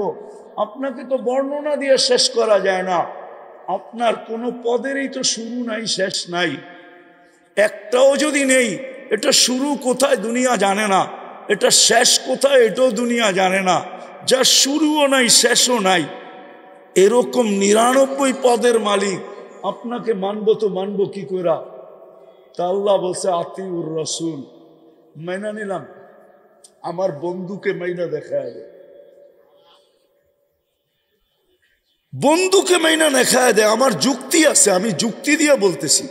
আপনাকে তো বর্ণনা দিয়ে শেষ করা যায় না। আপনার কোনো পদেরই তো শুরু নাই, শেষ নাই, একটাও যদি নেই। এটা শুরু কোথায় দুনিয়া জানে না, এটা শেষ কোথায় এটাও দুনিয়া জানে না। যা শুরুও নাই শেষও নাই, এরকম 99 পদের মালিক আপনাকে মানবো তো মানবো কি করে? তা আল্লাহ বলছে আতিউর রসুল, মাইনা নিলাম। আমার বন্ধুকে মাইনা দেখায় দেয়, বন্ধুকে মাইনা দেখায় দেয়। আমার যুক্তি আছে, আমি যুক্তি দিয়ে বলতেছি।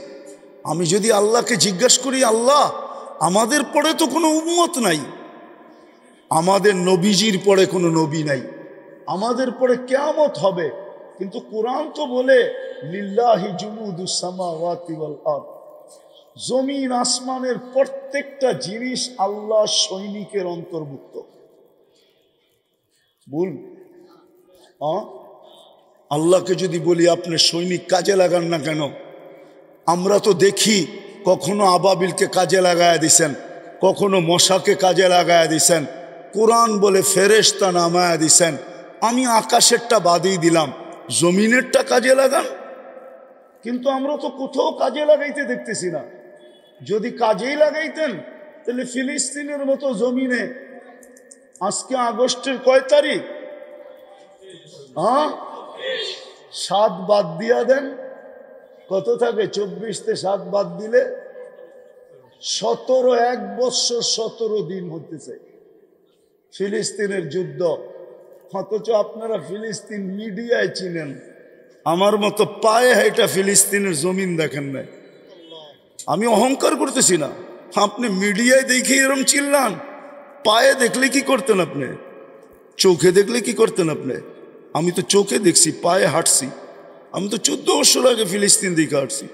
আমি যদি আল্লাহকে জিজ্ঞাসা করি, আল্লাহ আমাদের পরে তো কোনো উম্মত নাই, আমাদের নবীজির পরে কোনো নবী নাই, আমাদের পরে কিয়ামত হবে, কিন্তু কোরআন তো বলে লিল্লাহি জুনুদুস সামাওয়াতি ওয়াল আরদ, জমিন আসমানের প্রত্যেকটা জিনিস আল্লাহ সৈনিকের অন্তর্ভুক্ত। বল, আল্লাহকে যদি বলি আপনি সৈনিক কাজে লাগান না কেন? আমরা তো দেখি কখনো আবাবিলকে কাজে লাগায়া দিছেন, কখনো মশাকে কাজে লাগায়া দিছেন, কোরআন বলে ফেরেশতা নামায়া দিছেন। আমি আকাশেরটা বাদই দিলাম, জমিনেরটা কাজে লাগান। কিন্তু আমরা তো কোথাও কাজে লাগাইতে দেখতেছি না। যদি কাজেই লাগাইতেন তাহলে ফিলিস্তিনের মতো জমিনে আজকে আগস্টের কয় তারিখ? 7 বাদ দিয়া দেন, কত থাকে? 24 7 বাদ দিলে 17, 1 বছর 17 দিন হতেছে ফিলিস্তিনের যুদ্ধ। অথচ আপনারা ফিলিস্তিন মিডিয়ায় চিনেন, আমার মতো পায়ে হাইটা ফিলিস্তিনের জমিন দেখেন নাই। আমি অহংকার করতেছি না, আপনি মিডিয়ায় দেখে এরম চিনলাম, পায়ে দেখলে কি করতেন আপনি? চোখে দেখলে কি করতেন আপনি? আমি তো চোখে দেখছি, পায়ে হাঁটছি। আমি তো 14 বছর আগে ফিলিস্তিন দিকে হাঁটছি।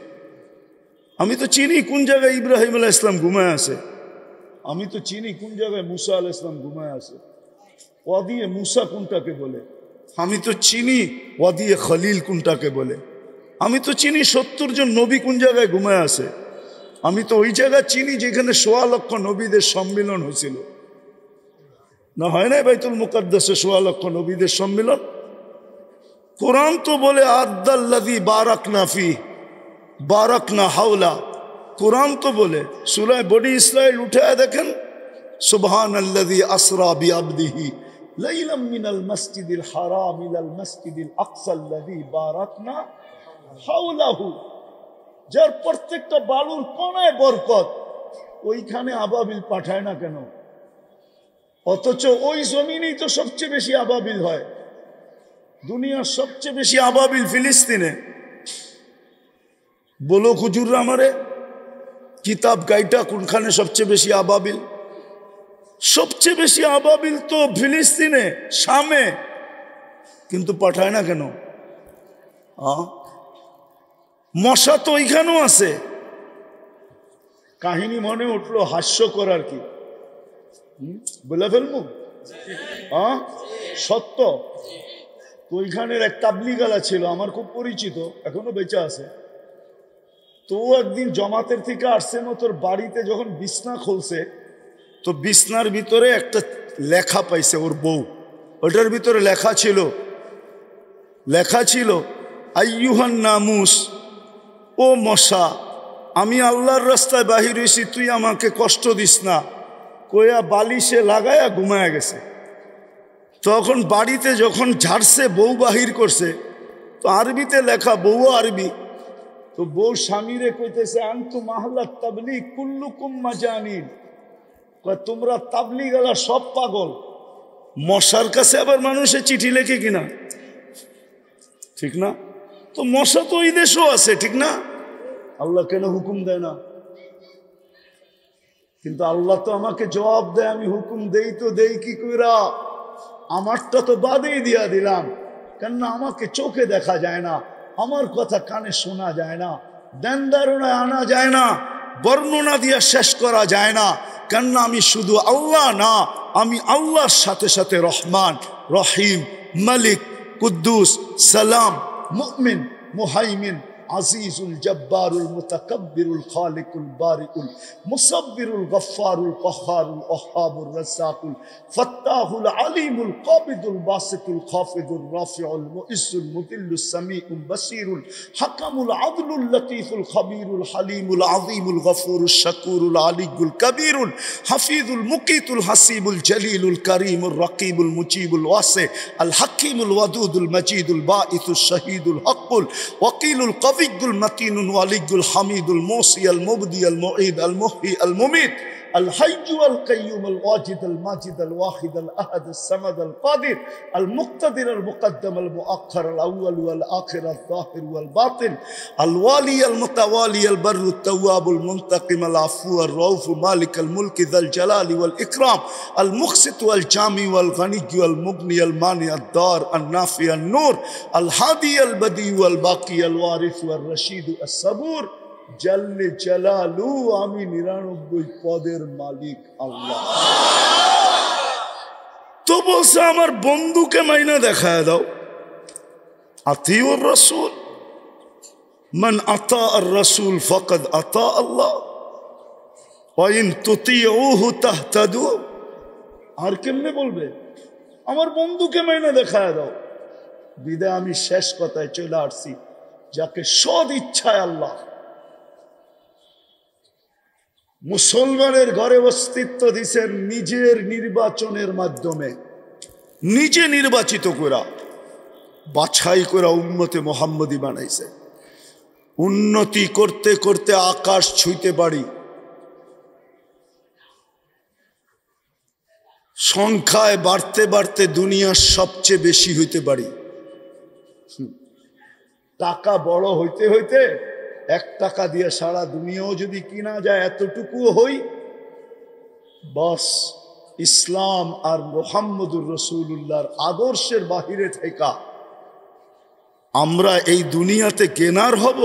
আমি তো চিনি কোন জায়গায় ইব্রাহিম আলাইহিস সালাম ঘুমায় আছে। আমি তো চিনি কোন জায়গায় মুসা আলাইহিস সালাম ঘুমায় আছে। ওয়াদিয়ে মুসা কোনটাকে বলে? আমি তো চিনি ওয়াদিয়ে খলিল কোনটাকে বলে। আমি তো চিনি 70 জন নবী কোন জায়গায় ঘুমায় আছে। আমি তো ওই জায়গা চিনি যেখানে 1.25 লক্ষ নবীদের সম্মিলন হয়েছিল। না হয় না বাইতুল মুকাদ্দাসে 1.25 লক্ষ নবীদের সম্মিলন? কোরআন তো বলে আদাল্লাযী বারাকনা ফি বারাকনা হাওলা। কোরআন তো বলে, সূরা বনি ইসরাইল উঠায় দেখেন, সুবহানাল্লাযী আসরা বিআবদিহি লাইলাম মিনাল মাসজিদিল হারাম ইলাল মাসজিদিল আকসাল্লাযী বারাকনা হাওলাহু। যার প্রত্যেকটা বালুর কোনায় বরকত, ওইখানে আবাবিল পাঠায় না কেন? অথচ ওই জমিনেই তো সবচেয়ে বেশি আবাবিল হয়। দুনিয়ার সবচেয়ে বেশি আবাবিল ফিলিস্তিনে। বলো হুজুররা আমারে, কিতাব গাইটা কোনখানে সবচেয়ে বেশি আবাবিল? সবচেয়ে বেশি আবাবিল তো ফিলিস্তিনে, শামে, কিন্তু পাঠায় না কেন? মশা তো ওইখানেও আছে। কাহিনী মনে উঠলো, হাস্যকর আর কি, বলে ফেলবো? সত্য। তো ওইখানের এক তাবলিগালা ছিল, আমার খুব পরিচিত, এখনো বেঁচে আছে। তো একদিন জমাতের থেকে আসছে মতোর বাড়িতে যখন বিছনা খুলছে, তো বিছনার ভিতরে একটা লেখা পাইছে ওর বউ। ওটার ভিতরে লেখা ছিল আইয়ুহান নামুস, ও মশা, আমি আল্লাহর রাস্তায় বাহির হয়েছি, তুই আমাকে কষ্ট দিস না, কইয়া বালিশে লাগায়া ঘুমায়া গেছে। তখন বাড়িতে যখন ঝাড়ছে, বউ বাহির করছে, তো আরবিতে লেখা, বউ আরবি। তো বউ স্বামীরে কইতেছে, আনতু মাহলা তাবলিগ কুল্লুকুম মাজানিন, তোমরা তাবলিগালা সব পাগল। মশার কাছে আবার মানুষে চিঠি লেখে কিনা? ঠিক না? তো মশা তো ওই দেশও আছে, ঠিক না? আল্লাহ কেন হুকুম দেয় না? কিন্তু আল্লাহ তো আমাকে জবাব দেয়, আমি হুকুম দেই তো দেই কি কইরা? আমারটা তো বাদেই দিয়া দিলাম, কেননা আমাকে চোখে দেখা যায় না, আমার কথা কানে শোনা যায় না, ধ্যান ধারণায় আনা যায় না, বর্ণনা দিয়া শেষ করা যায় না। কেননা আমি শুধু আল্লাহ না, আমি আল্লাহর সাথে সাথে রহমান, রহিম, মালিক, কুদ্দুস, সালাম, মুমিন, মুহাইমিন, আজিজুল জব্বারুল মুতাকাব্বিরুল খালিকুল বারিকুল মুসাব্বিরুল গফফারুল কহ্হারুল ওয়াহ্হাবুর রাজ্জাকুল ফাত্তাহুল আলিমুল কাবিদুল বাসিতুল খাফিদুর রাফিউল মুইজ্জুল মুদিল্লুস সামিউল বাসিরুল হাকামুল আদলুল লতীফুল খবীরুল হালিমুল আযীমুল গফুরুশ শাকুরুল আলিয়ুল কবীরুল হাফিজুল মুকিতুল হাসিবুল জলিলুল করিমুর রকিবুল মুজিবুল ওয়াসি আল হাকিমুল ওয়াদুদুল মজিদুল বাঈসুশ শহীদুল হকুল ওয়াকিলুল কবিগুল মতিনুল ওয়ালিগুল হামিদুল মোসি আল মুবদি আল মুঈদ আল মুহয়ি আল মুমিত আল হাইয়্যু আল কাইয়্যুম আল ওয়াজিদ আল মাজিদ আল ওয়াহিদ আল আহাদ আল সামাদ আল কাদির আল মুক্তাদির আল মুকদ্দম আল মুআখ্খার আল আউয়াল ওয়াল আখির আল যাহির ওয়াল বাতিন আল ওয়ালি আল মুতাওয়ালি আল বাররু তাওয়াব আল মুনতাকিম আল আফু আর রাউফ মালিক আল মুলক যাল জালালি ওয়াল ইকরাম আল মুকসিত ওয়াল জামি ওয়াল গনি ওয়াল মুগনি আল মানি আল দার আল নাফি আল নূর আল হাদি আল বদি ওয়াল বাকি আল ওয়ারিস ওয়াল রশিদ আল সাবুর জাল্লে জালালু, আমি 99 পদের মালিক আল্লাহ। তো বলছে আমার বন্ধুকে মাইনা দেখায় দাও। আতিউর রাসূল, মান আতা আর রাসূল ফাকাদ আতা আল্লাহ ওয়া ইন তুতিউহু তাহতাদু। আর কেমনে বলবে আমার বন্ধুকে মাইনা দেখায় দাও? বিদায় আমি শেষ কথায় চলে আসছি, যাকে সদ ইচ্ছায় আল্লাহ মুসলমানের ঘরে অস্তিত্ব দিছেন নিজের নির্বাচনের মাধ্যমে, নিজে নির্বাচিত করা, বাছাই করা উম্মতে মোহাম্মদী বানাইছে। উন্নতি করতে করতে আকাশ ছুঁইতে পারি, সংখ্যায় বাড়তে বাড়তে দুনিয়ার সবচেয়ে বেশি হইতে পারি। টাকা বড় হইতে হইতে 1 টাকা দিয়ে সারা দুনিয়াও যদি কিনা যায় এতটুকু হই, বাস ইসলাম আর মুহাম্মদুর রাসূলুল্লাহর আদর্শের বাহিরে থেকে আমরা এই দুনিয়াতে কেনার হব?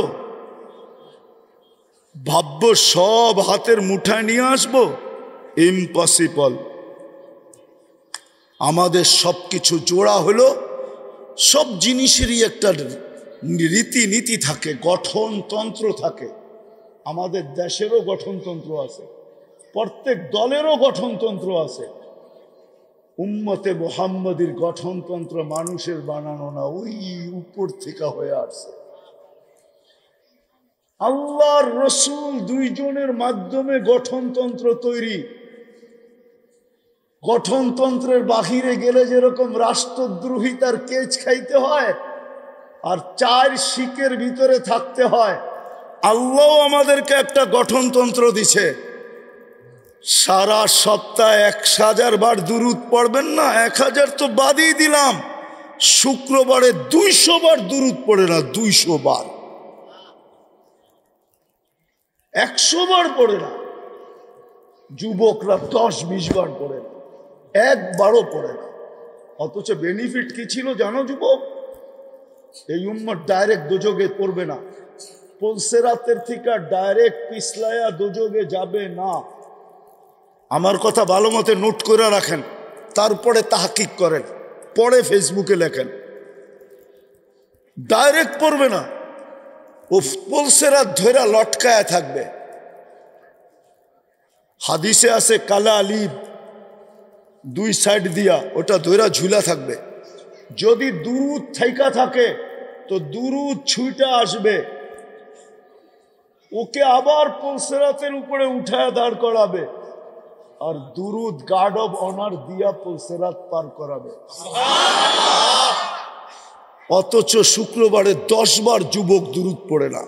ভাবব সব হাতের মুঠায় নিয়ে আসব? ইম্পসিবল। আমাদের সবকিছু জোড়া হলো, সব জিনিসেরই একটা রীতিনীতি থাকে, গঠনতন্ত্র থাকে। আমাদের দেশেরও গঠনতন্ত্র আছে, প্রত্যেক দলেরও গঠনতন্ত্র আছে। উম্মতে মুহাম্মদীর গঠনতন্ত্র মানুষের বানানো না, ওই উপর থেকে হয়ে আসছে। আল্লাহর রসুল দুইজনের মাধ্যমে গঠনতন্ত্র তৈরি। গঠনতন্ত্রের বাহিরে গেলে যেরকম রাষ্ট্রদ্রোহিতার কেচ খাইতে হয় আর 4 শিকের ভিতরে থাকতে হয়, আল্লাহ আমাদেরকে একটা গঠনতন্ত্র দিছে। সারা সপ্তাহে 1000 বার দুরূদ পড়বেন না, 1000 তো বাদই দিলাম, শুক্রবারে 200 বার দুরূদ পড়ে না, 200 বার, 100 বার পড়ে না। যুবকরা 10-20 বার পড়ে না, একবারও পড়ে না। অথচ বেনিফিট কি ছিল জানো যুবক? এই উম্মত ডাইরেক্ট দোজগে পড়বে না, পুলসেরাতের থেকে ডাইরেক্ট পিছলায়া দোজগে যাবে না। আমার কথা ভালো মতে নোট করে রাখেন, তারপরে তাহকিক করেন, পরে ফেসবুকে লেখেন। ডাইরেক্ট পড়বে না, ও পুলসেরাত ধইরা লটকায়া থাকবে। হাদিসে আছে কালা আলিব 2 সাইড দিয়া ওটা ধইরা ঝুলা থাকবে। যদি দুরূদ থাইকা থাকে তো দুরূদ ছুঁইটা আসবে, ওকে আবার পুলসেরাতের উপরে উঠায় দাঁড় করাবে, আর দুরূদ গার্ড অব অনার দিয়া পুলসেরাত পার করাবে। অথচ শুক্রবারে 10 বার যুবক দুরূদ পড়ে না।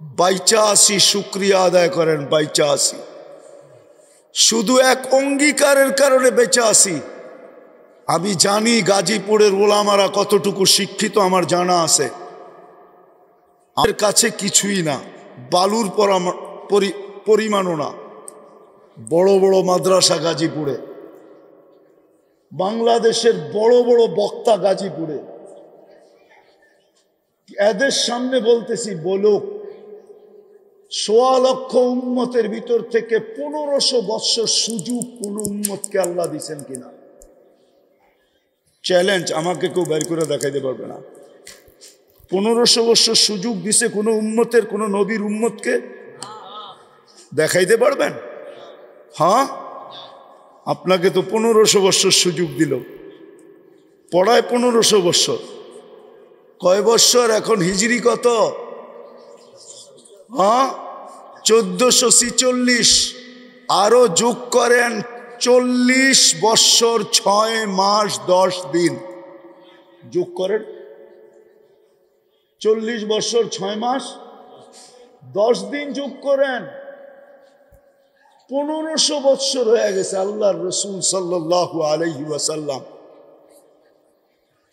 বাইচা আসি, শুক্রিয়া আদায় করেন, বাইচা আসি। শুধু এক অঙ্গীকারের কারণে বেঁচে আসি। আমি জানি গাজীপুরের ওলামারা কতটুকু শিক্ষিত, আমার জানা আছে। আমার কাছে কিছুই না, বালুর পরিমাণও না। বড় বড় মাদ্রাসা গাজীপুরে, বাংলাদেশের বড় বড় বক্তা গাজীপুরে। এদের সামনে বলতেছি, বলো 1.25 লক্ষ উম্মতের ভিতর থেকে 1500 বৎসর সুযোগ কোন উম্মতকে আল্লাহ দিচ্ছেন কিনা? চ্যালেঞ্জ, আমাকে কেউ বের করে দেখাইতে পারবে না। 1500 বৎসর সুযোগ দিছে কোন উম্মতের, কোন নবীর উম্মতকে? দেখাইতে পারবেন? হ্যাঁ, আপনাকে তো 1500 বৎসর সুযোগ দিল, পড়ায় 1500 বৎসর। কয় বৎসর এখন? হিজরি কত? হ্যাঁ, 1446। আরো যোগ করেন 40 বৎসর 6 মাস 10 দিন। যোগ করেন 40 বৎসর 6 মাস 10 দিন যোগ করেন, 1500 বৎসর হয়ে গেছে। আল্লাহর রাসূল সাল্লাল্লাহু আলাইহি ওয়াসাল্লাম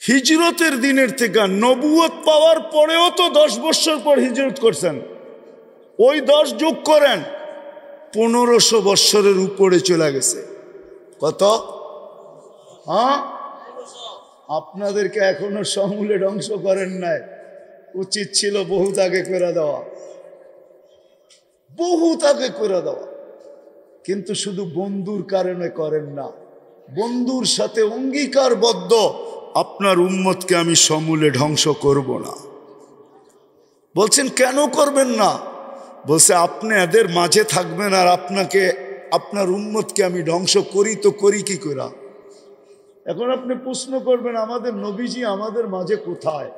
হিজরতের দিনের থেকে নবুয়ত পাওয়ার পরেও তো 10 বৎসর পর হিজরত করছেন। ওই 10 যোগ করেন, 1500 বৎসরের উপরে চলে গেছে। কত? হ্যাঁ, আপনাদেরকে এখনো সমূলে ধ্বংস করেন নাই, উচিত ছিল বহুত আগে করে দেওয়া, বহুত আগে করে দেওয়া। কিন্তু শুধু বন্ধুর কারণে করেন না, বন্ধুর সাথে অঙ্গীকারবদ্ধ, আপনার উম্মতকে আমি সমূলে ধ্বংস করব না। বলছেন কেন করবেন না? বলছে আপনি এদের মাঝে থাকবেন আর আপনাকে, আপনার উম্মতকে আমি ধ্বংস করি তো করি কি করে? এখন আপনি প্রশ্ন করবেন আমাদের নবীজি আমাদের মাঝে কোথায়?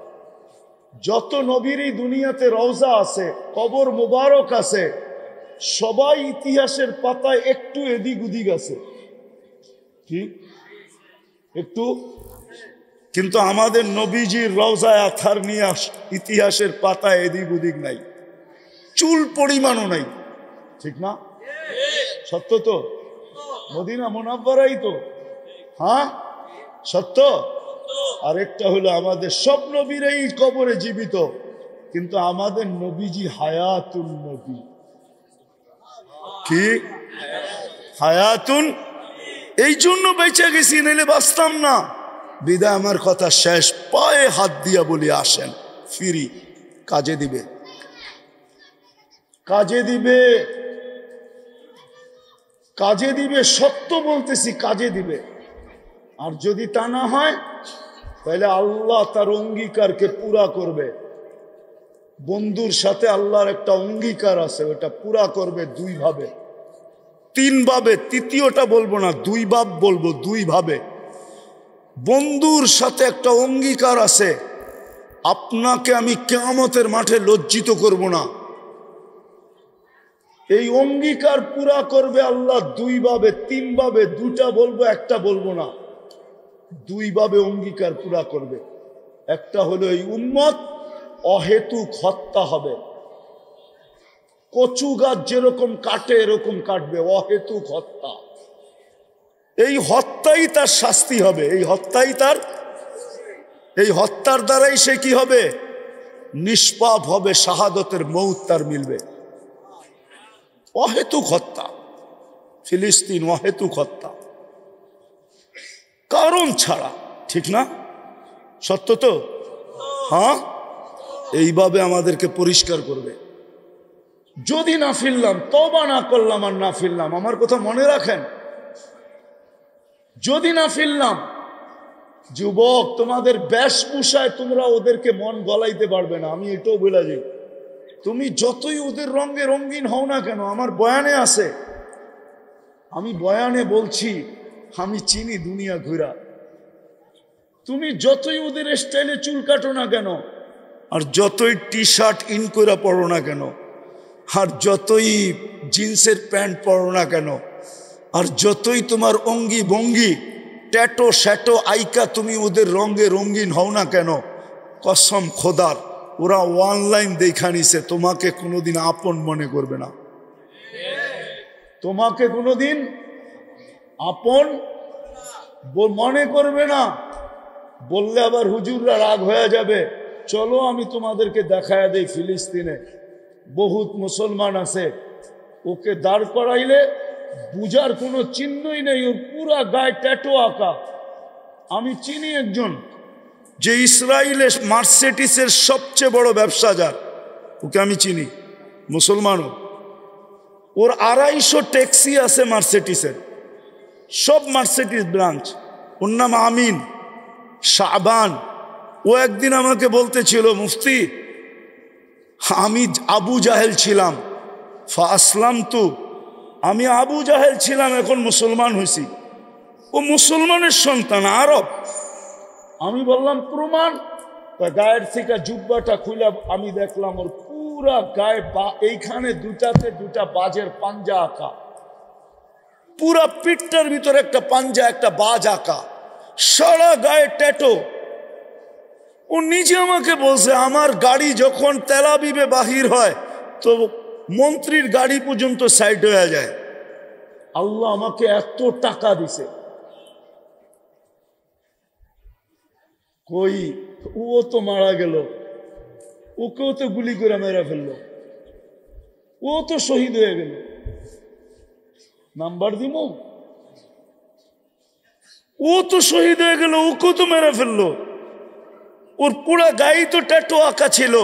যত নবীরই দুনিয়াতে রওজা আছে, কবর মোবারক আছে, সবাই ইতিহাসের পাতায় একটু এদিক ওদিক আছে, ঠিক একটু। কিন্তু আমাদের নবীজির রওজায় আথার নিয়ে ইতিহাসের পাতায় এদিক ওদিক নাই, চুল পরিমাণও নাই, ঠিক না? সত্য তো? মদিনা মুনাব্বারাই তো, হ্যাঁ সত্য। আরেকটা হলো আমাদের সব নবীরাই কবরে জীবিত, কিন্তু আমাদের নবীজি হায়াতুন নবী। কি হায়াতুন? এই জন্য বেঁচে গেছি, নাইলে বাঁচতাম না। বিদায় আমার কথা শেষ। পায়ে হাত দিয়া বলি আসেন, ফিরি, কাজে দিবে, কাজে দিবে, কাজে দিবে, সত্য বলতেছি, কাজে দিবে। আর যদি তা না হয় তাহলে আল্লাহ তার অঙ্গীকারকে পুরা করবে। বন্ধুর সাথে আল্লাহর একটা অঙ্গীকার আছে, ওটা পুরা করবে দুই ভাবে, তিন ভাবে, তৃতীয়টা বলবো না, দুই ভাব বলবো, দুই ভাবে। বন্ধুর সাথে একটা অঙ্গীকার আছে, আপনাকে আমি কিয়ামতের মাঠে লজ্জিত করব না। এই অঙ্গীকার পুরা করবে আল্লাহ দুই ভাবে, তিন ভাবে, দুটা বলবো একটা বলবো না, দুই ভাবে অঙ্গীকার পুরা করবে। একটা হলো এই উম্মত অহেতুক হত্যা হবে, কচু গাছ যেরকম কাটে এরকম কাটবে, অহেতুক হত্যা। এই হত্যাই তার শাস্তি হবে, এই হত্যাই তার, এই হত্যার দ্বারাই সে কি হবে? নিষ্পাপ হবে, শাহাদতের মৌত তার মিলবে। অহেতুক হত্যা, ফিলিস্তিন অহেতুক হত্যা, কারণ ছাড়া, ঠিক না? সত্য তো? হ্যাঁ, এইভাবে আমাদেরকে পরিষ্কার করবে। যদি না ফিরলাম, তওবা না করলাম আর না ফিরলাম, আমার কথা মনে রাখেন, যদি না ফিরলাম, যুবক তোমাদের বেশভূষায় তোমরা ওদেরকে মন গলাইতে পারবে না। আমি এটাও বলে যাই, তুমি যতই ওদের রঙে রঙিন হও না কেন, আমার বয়ানে আছে, আমি বয়ানে বলছি, আমি চিনি দুনিয়া ঘুরা। তুমি যতই ওদের স্টাইলে চুল কাটো না কেন, আর যতই টি শার্ট ইন করে পড়ো না কেন, আর যতই জিন্সের প্যান্ট পরো না কেন, আর যতই তোমার অঙ্গি ভঙ্গি ট্যাটো শ্যাটো আইকা তুমি ওদের রঙে রঙিন হও না কেন, কসম খোদার, ওরা অনলাইন দেখা নিছে, তোমাকে কোনোদিন আপন মনে করবে না, তোমাকে কোনোদিন আপন মনে করবে না। বললে আবার হুজুররা রাগ হয়ে যাবে। চলো আমি তোমাদেরকে দেখায় দেই, ফিলিস্তিনে বহুত মুসলমান আছে, ওকে দাঁড় করাইলে বুঝার কোনো চিহ্নই নেই, ওর পুরা গায়ে ট্যাটু আঁকা। আমি চিনি একজন, যে ইসরায়েলের মার্সিডিসের সবচেয়ে বড় ব্যবসাদার, ওকে আমি চিনি, মুসলমানও। ওর 250 ট্যাক্সি আছে মার্সিডিসের, সব মার্সিডিস ব্রাঞ্চ। ওর নাম আমিন শাবান। ও একদিন আমাকে বলতেছিল, মুফতি আমি আবু জাহেল ছিলাম, ফাসলাম তু, আমি আবু জাহেল ছিলাম, এখন মুসলমান হয়েছি। ও মুসলমানের সন্তান, আরব। আমি বললাম প্রমাণ? গায়ের থেকে জুব্বাটা খুলে আমি দেখলাম ওর পুরা গায়ে, এইখানে দুটাতে দুটা বাজের পাঞ্জা আঁকা, পুরা পিঠটার ভিতরে একটা পাঞ্জা, একটা বাজ আঁকা, সারা গায়ে ট্যাটো। ও নিজে আমাকে বলছে, আমার গাড়ি যখন তেল আবিবে বাহির হয় তো মন্ত্রীর গাড়ি পর্যন্ত সাইড হয়ে যায়। আল্লাহ আমাকে এত টাকা দিছে। কই, ও তো মারা গেল, ওকেও তো গুলি করে মেরে ফেললো, ও তো শহীদ হয়ে গেল। নাম্বার দিব? ও তো শহীদ হয়ে গেল, ওকেও তো মেরে ফেললো, ওর পুরা গায়ে তো ট্যাটু আঁকা ছিল,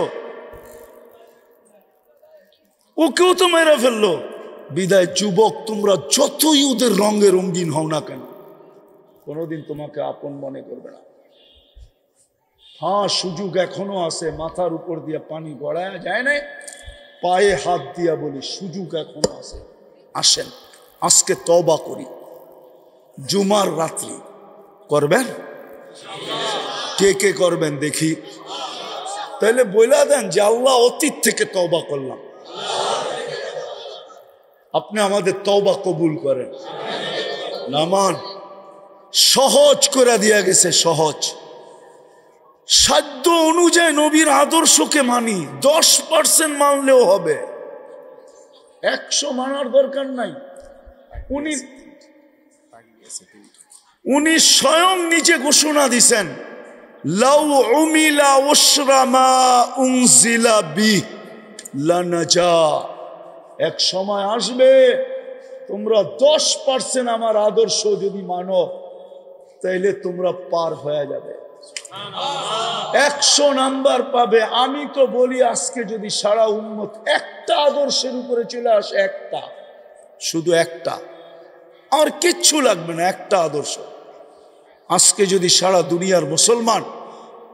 ওকেও তো মেরে ফেললো। বিদায় যুবক, তোমরা যতই ওদের রঙে রঙিন হও না কেন, কোনোদিন তোমাকে আপন মনে করবে না। হ্যাঁ, সুযোগ এখনো আছে, মাথার উপর দিয়ে পানি গড়ায় যায় না, পায়ে হাত দিয়া বলি, সুযোগ এখনো আছে। আসেন আজকে তওবা করি। জুমার রাত্রি করবেন? কে কে করবেন দেখি? তাহলে বলে দেন যে আল্লাহ অতীত থেকে তওবা করলাম, আপনি আমাদের তওবা কবুল করেন। নামান সহজ করে দিয়া গেছে, সহজ সাধ্য অনুযায়ী নবীর আদর্শকে মানি। 10% মানলেও হবে, 100 মানার দরকার নাই। উনি স্বয়ং নিজে ঘোষণা দিছেন, লাউ উমিলা উশরামা উনজিলা বি লানাজা। এক সময় আসবে তোমরা 10% আমার আদর্শ যদি মানো তাইলে তোমরা পার হয়ে যাবে, 100 নাম্বার পাবে। আমি তো বলি আজকে যদি সারা উম্মত একটা আদর্শের উপরে চলে আসে, একটা, শুধু একটা, আর কিচ্ছু লাগবে না, একটা আদর্শ। আজকে যদি সারা দুনিয়ার মুসলমান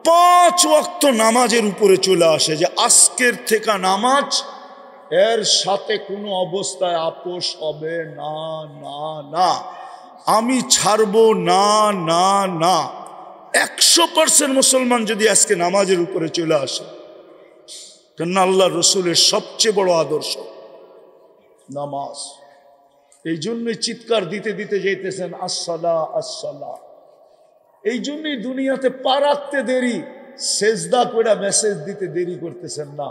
5 ওয়াক্ত নামাজের উপরে চলে আসে, যে আজকের থেকে নামাজ এর সাথে কোনো অবস্থায় আপোষ হবে না, না না, আমি ছাড়বো না, না না, 100% মুসলমান যদি আজকে নামাজের উপরে চলে আসে, কেন আল্লাহ রসুলের সবচেয়ে বড় আদর্শ নামাজ। এই জন্যই চিৎকার দিতে দিতে যেতেছেন আসসালা আসসালা। এই জন্যই দুনিয়াতে পা রাখতে দেরি, সেজদা করে মেসেজ দিতে দেরি করতেছেন না,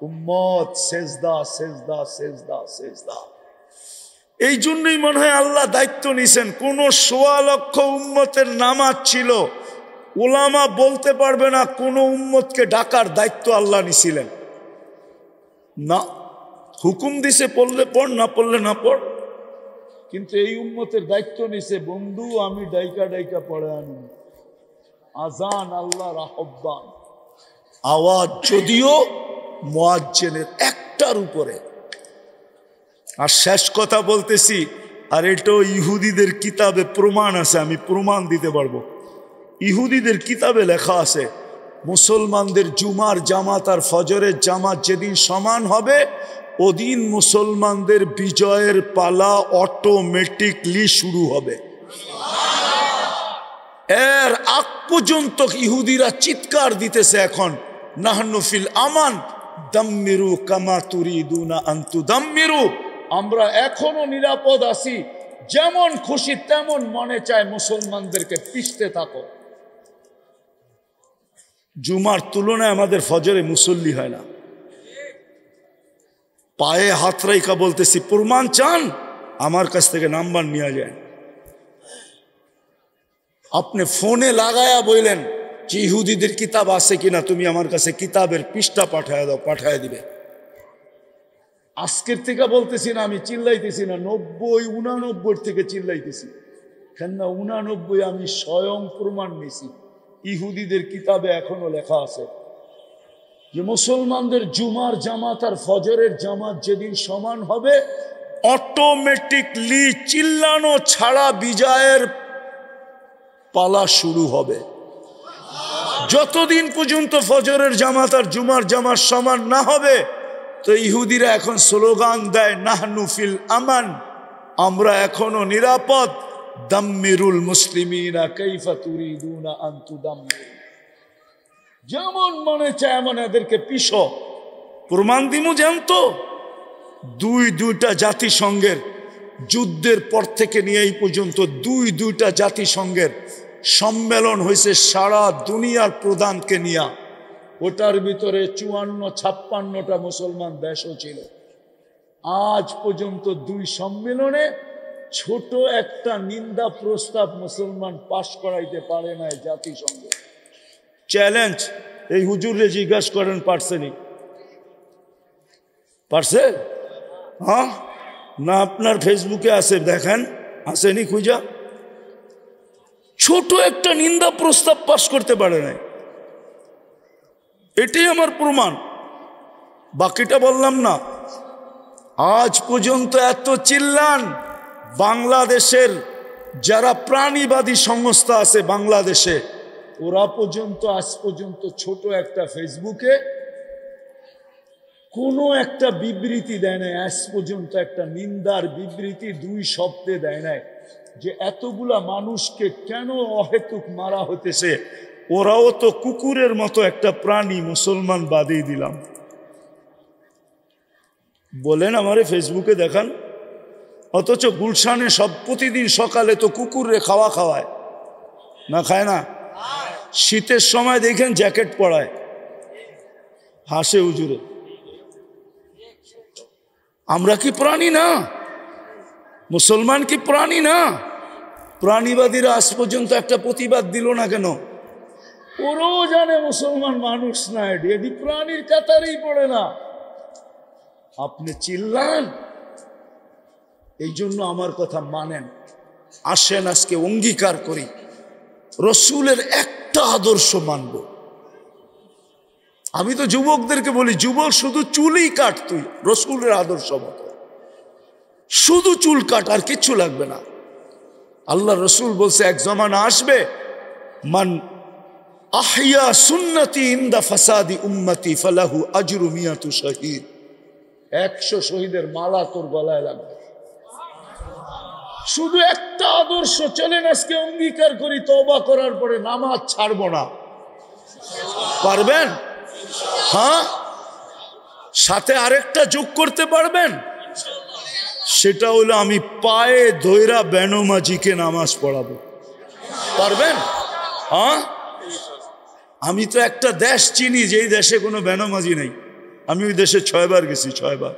উম্মত সেজদা সেজদা সেজদা সেজদা। এই জন্যই মনে হয় আল্লাহ দায়িত্ব নিছেন। কোন 1.25 লক্ষ উম্মতের নামাজ ছিল, উলামা বলতে পারবে না কোন উম্মতকে ডাকার দায়িত্ব আল্লাহ নিছিলেন না। হুকুম দিছে পড়লে পড়, না পড়লে না পড়, কিন্তু এই উম্মতের দায়িত্ব নিছে, বন্ধু আমি ডাইকা ডাইকা পড়ে আনি আজান আল্লাহর আহ্বান, আওয়াজ যদিও মুয়াজ্জিনের একটার উপরে। আর শেষ কথা বলতেছি, আর এটাও ইহুদিদের কিতাবে প্রমাণ আছে, আমি প্রমাণ দিতে পারবো। ইহুদিদের কিতাবে লেখা আছে, মুসলমানদের জুমার জামাত আর ফজরের জামাত যেদিন সমান হবে, ওদিন মুসলমানদের বিজয়ের পালা অটোমেটিকলি শুরু হবে। এর আগ পর্যন্ত ইহুদিরা চিৎকার দিতেছে এখন, নাহনু ফিল আমান দাম্মিরু কামা তুরিদুনা আন তুদাম্মিরু, আমরা এখনো নিরাপদ আছি, যেমন খুশি তেমন মনে চায় মুসলমানদেরকে পিষতে থাকো। জুমার তুলনায় আমাদের ফজরে মুসল্লি হয় না। পায়ে হাত রাইকা বলতেছি, প্রমাণ চান আমার কাছ থেকে নাম্বার নিয়ে যায়। আপনি ফোনে লাগায়া বললেন যে ইহুদিদের কিতাব আছে কিনা, তুমি আমার কাছে কিতাবের পৃষ্ঠা পাঠায় দাও, পাঠায় দিবে। আজকের থেকে বলতেছি না, আমি চিল্লাইতেছি না, 90 89 থেকে চিল্লাইতেছি, কেননা 89 আমি স্বয়ং প্রমাণ নিছি। ইহুদিদের কিতাবে এখনো লেখা আছে যে মুসলমানদের জুমার জামাত আর ফজরের জামাত যেদিন সমান হবে, অটোমেটিকলি চিল্লানো ছাড়া বিজয়ের পালা শুরু হবে। যতদিন পর্যন্ত ফজরের জামাত আর জুমার জামাত সমান না হবে, তো ইহুদিরা এখন স্লোগান দেয় নাহনু ফিল আমান, আমরা এখনো নিরাপদ। দাম্মিরুল মুসলিমিনা কাইফা তুরিদুনা আন তুদাম্মিরু, যেমন মনে চায় এমন এদেরকে পিষো। প্রমাণ দিমু জানতো, দুইটা জাতিসংঘের যুদ্ধের পর থেকে নিয়ে এই পর্যন্ত দুইটা জাতিসংঘের সম্মেলন হয়েছে সারা দুনিয়ার প্রধানকে নিয়ে। ওটার ভিতরে 54-56টা মুসলমান দেশও ছিল। আজ পর্যন্ত 2 সম্মেলনে ছোট একটা নিন্দা প্রস্তাব মুসলমান পাশ করাইতে পারে নাই জাতিসংঘে। চ্যালেঞ্জ, এই হুজুরে জিজ্ঞাসা করেন পারছেনি? পারছে? হ্যাঁ না, আপনার ফেসবুকে আছে, দেখেন, আসেনি খুঁজা। ছোট একটা নিন্দা প্রস্তাব পাশ করতে পারে নাই, এটাই আমার প্রমাণ। বাকিটা বললাম না। আজ পর্যন্ত এত চিল্লান, বাংলাদেশের যারা প্রাণীবাদী সংস্থা আছে বাংলাদেশে, ওরা পর্যন্ত আজ পর্যন্ত ছোট একটা ফেসবুকে কোনো একটা বিবৃতি দেয় নাই। আজ পর্যন্ত একটা নিন্দার বিবৃতি 2 শব্দে দেয় নাই যে এতগুলা মানুষকে কেন অহেতুক মারা হতেছে, ওরাও তো কুকুরের মতো একটা প্রাণী, মুসলমান বাদই দিলাম। বলেন আমারে ফেসবুকে দেখান। অথচ গুলশানে সব প্রতিদিন সকালে তো কুকুরে খাওয়া খাওয়ায় না, খায় না? শীতের সময় দেখেন জ্যাকেট পরায়, হাসে হুজুরে। আমরা কি প্রাণী না? মুসলমান কি প্রাণী না? প্রাণীবাদীরা আজ পর্যন্ত একটা প্রতিবাদ দিল না কেন? ওরাও জানে মুসলমান মানুষ না, এটি প্রাণীর কাতারেই পড়ে না। আপনি চিল্লান, এই জন্য আমার কথা মানেন। আসেন আজকে অঙ্গীকার করি রসুলের একটা আদর্শ মানব। আমি তো যুবকদেরকে বলি, যুবক শুধু চুলই কাট, তুই রসুলের আদর্শ মতো শুধু চুল কাট, আর কিচ্ছু লাগবে না। আল্লাহ রসুল বলছে এক জমানা আসবে, মান আহইয়া সুন্নতি ইনদা ফাসাদি উম্মতি ফালাহু আজরু মিয়াতু শহীদ। 100 শহীদের মালা তোর গলায় লাগবে। শুধু একটা আদর্শ। চলেন আজকে অঙ্গীকার করি, তওবা করার পরে নামাজ ছাড়বো না। পারবেন? হ্যাঁ, সাথে আরেকটা যোগ করতে পারবেন? সেটা হলো আমি পায়ে ধইরা বেনমাজিকে নামাজ পড়াবো। পারবেন? হ্যাঁ, আমি তো একটা দেশ চিনি যেই দেশে কোনো বেনমাজি নেই। আমি ওই দেশে 6 বার গেছি, 6 বার।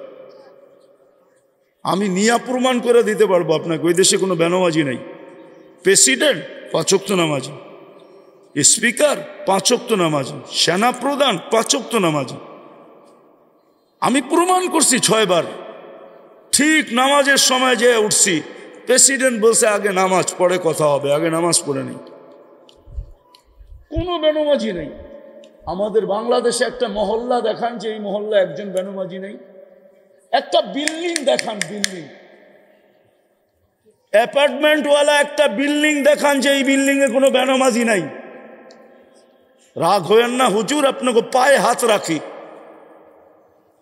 আমি নিয়া প্রমাণ করে দিতে পারবো আপনাকে, ওই দেশে কোনো বেনমাজি নেই। প্রেসিডেন্ট 5 ওয়াক্ত নামাজি, স্পিকার 5 ওয়াক্ত নামাজি, সেনা প্রধান 5 ওয়াক্ত নামাজি। আমি প্রমাণ করছি 6 বার। ঠিক নামাজের সময় যে উঠছি, প্রেসিডেন্ট বলছে আগে নামাজ পড়ে কথা হবে, আগে নামাজ পড়ে নেই। কোনো বেনমাজি নেই। আমাদের বাংলাদেশে একটা মহল্লা দেখান যে এই মহল্লা একজন বেনমাজি নেই। একটা বিল্ডিং দেখান, বিল্ডিং, অ্যাপার্টমেন্টওয়ালা একটা বিল্ডিং দেখান যে এই বিল্ডিং এ কোনো বেনমাজি নাই। রাগ হয়েন না হুজুর, আপনাকে পায়ে হাত রাখি।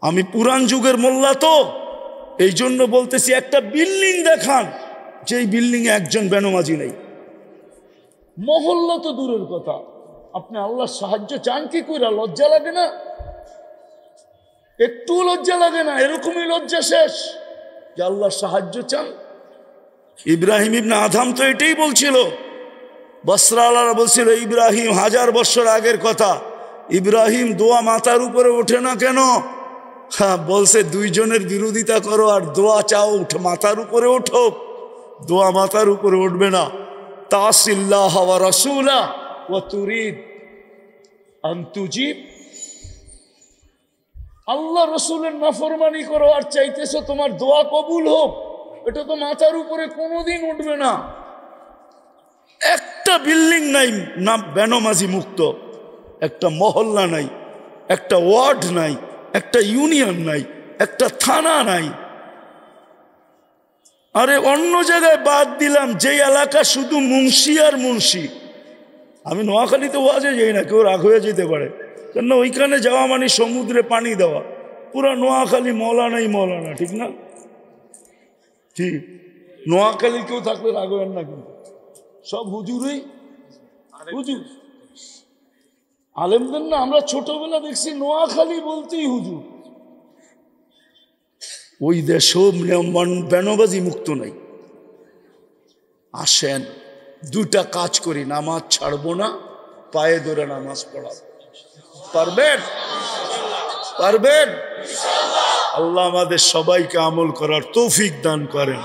আমি পুরান যুগের মোল্লা তো, এই জন্য বলতেছি একটা বিল্ডিং দেখান যে এই বিল্ডিং এ একজন বেনমাজি নেই। মহল্লা তো দূরের কথা, আপনি আল্লাহর সাহায্য চান কি কইরা? লজ্জা লাগে না? একটু লজ্জা লাগে না? এরকমই লজ্জা শেষ যে আল্লাহর সাহায্য চান। ইব্রাহিম ইবনে আদম তো এটাই বলছিল। বসরাওয়ালারা বলছিল ইব্রাহিম 1000 বছর আগের কথা, ইব্রাহিম দোয়া মাথার উপরে ওঠে না কেন? হ্যাঁ, বলছে 2 জনের বিরোধিতা করো আর দোয়া চাও মাথার উপরে ওঠো। দোয়া মাথার উপরে উঠবে না। তাসিল্লাহ ওয়া রাসূলা ওয়া তুরিদ আন তুজিব। আল্লাহ রসুলের নাফরমানি করো আর চাইতেছো তোমার দোয়া কবুল হোক, এটা তো মাথার উপরে কোনোদিন উঠবে না। একটা বিল্ডিং নাই না বেনমাজি মুক্ত, একটা মহল্লা নাই, একটা ওয়ার্ড নাই, একটা ইউনিয়ন নাই, একটা থানা নাই। আরে অন্য জায়গায় বাদ দিলাম, যে এলাকা শুধু মুন্সি আর মুন্সি। আমি নোয়াখালীতে ওয়াজে যাই না, কেউ রাগ হয়ে যেতে পারে, কেন ওইখানে যাওয়া মানে সমুদ্রে পানি দেওয়া। পুরা নোয়াখালী মৌলানাই মৌলানা, ঠিক না? ঠিক, নোয়াখালী কেউ থাকলে রাগ হবেন না, কিন্তু সব হুজুরই হুজুর। আলেমদের না আমরা ছোটবেলা দেখছি নোয়াখালী বলতেই হুজুর। ওই দেশও বেনবাজি মুক্ত নাই। আসেন 2টা কাজ করি, নামাজ ছাড়বো না, পায়ে ধরে নামাজ পড়াবো। পারবেন? পারবেন? আল্লাহ আমাদের সবাইকে আমল করার তৌফিক দান করেন।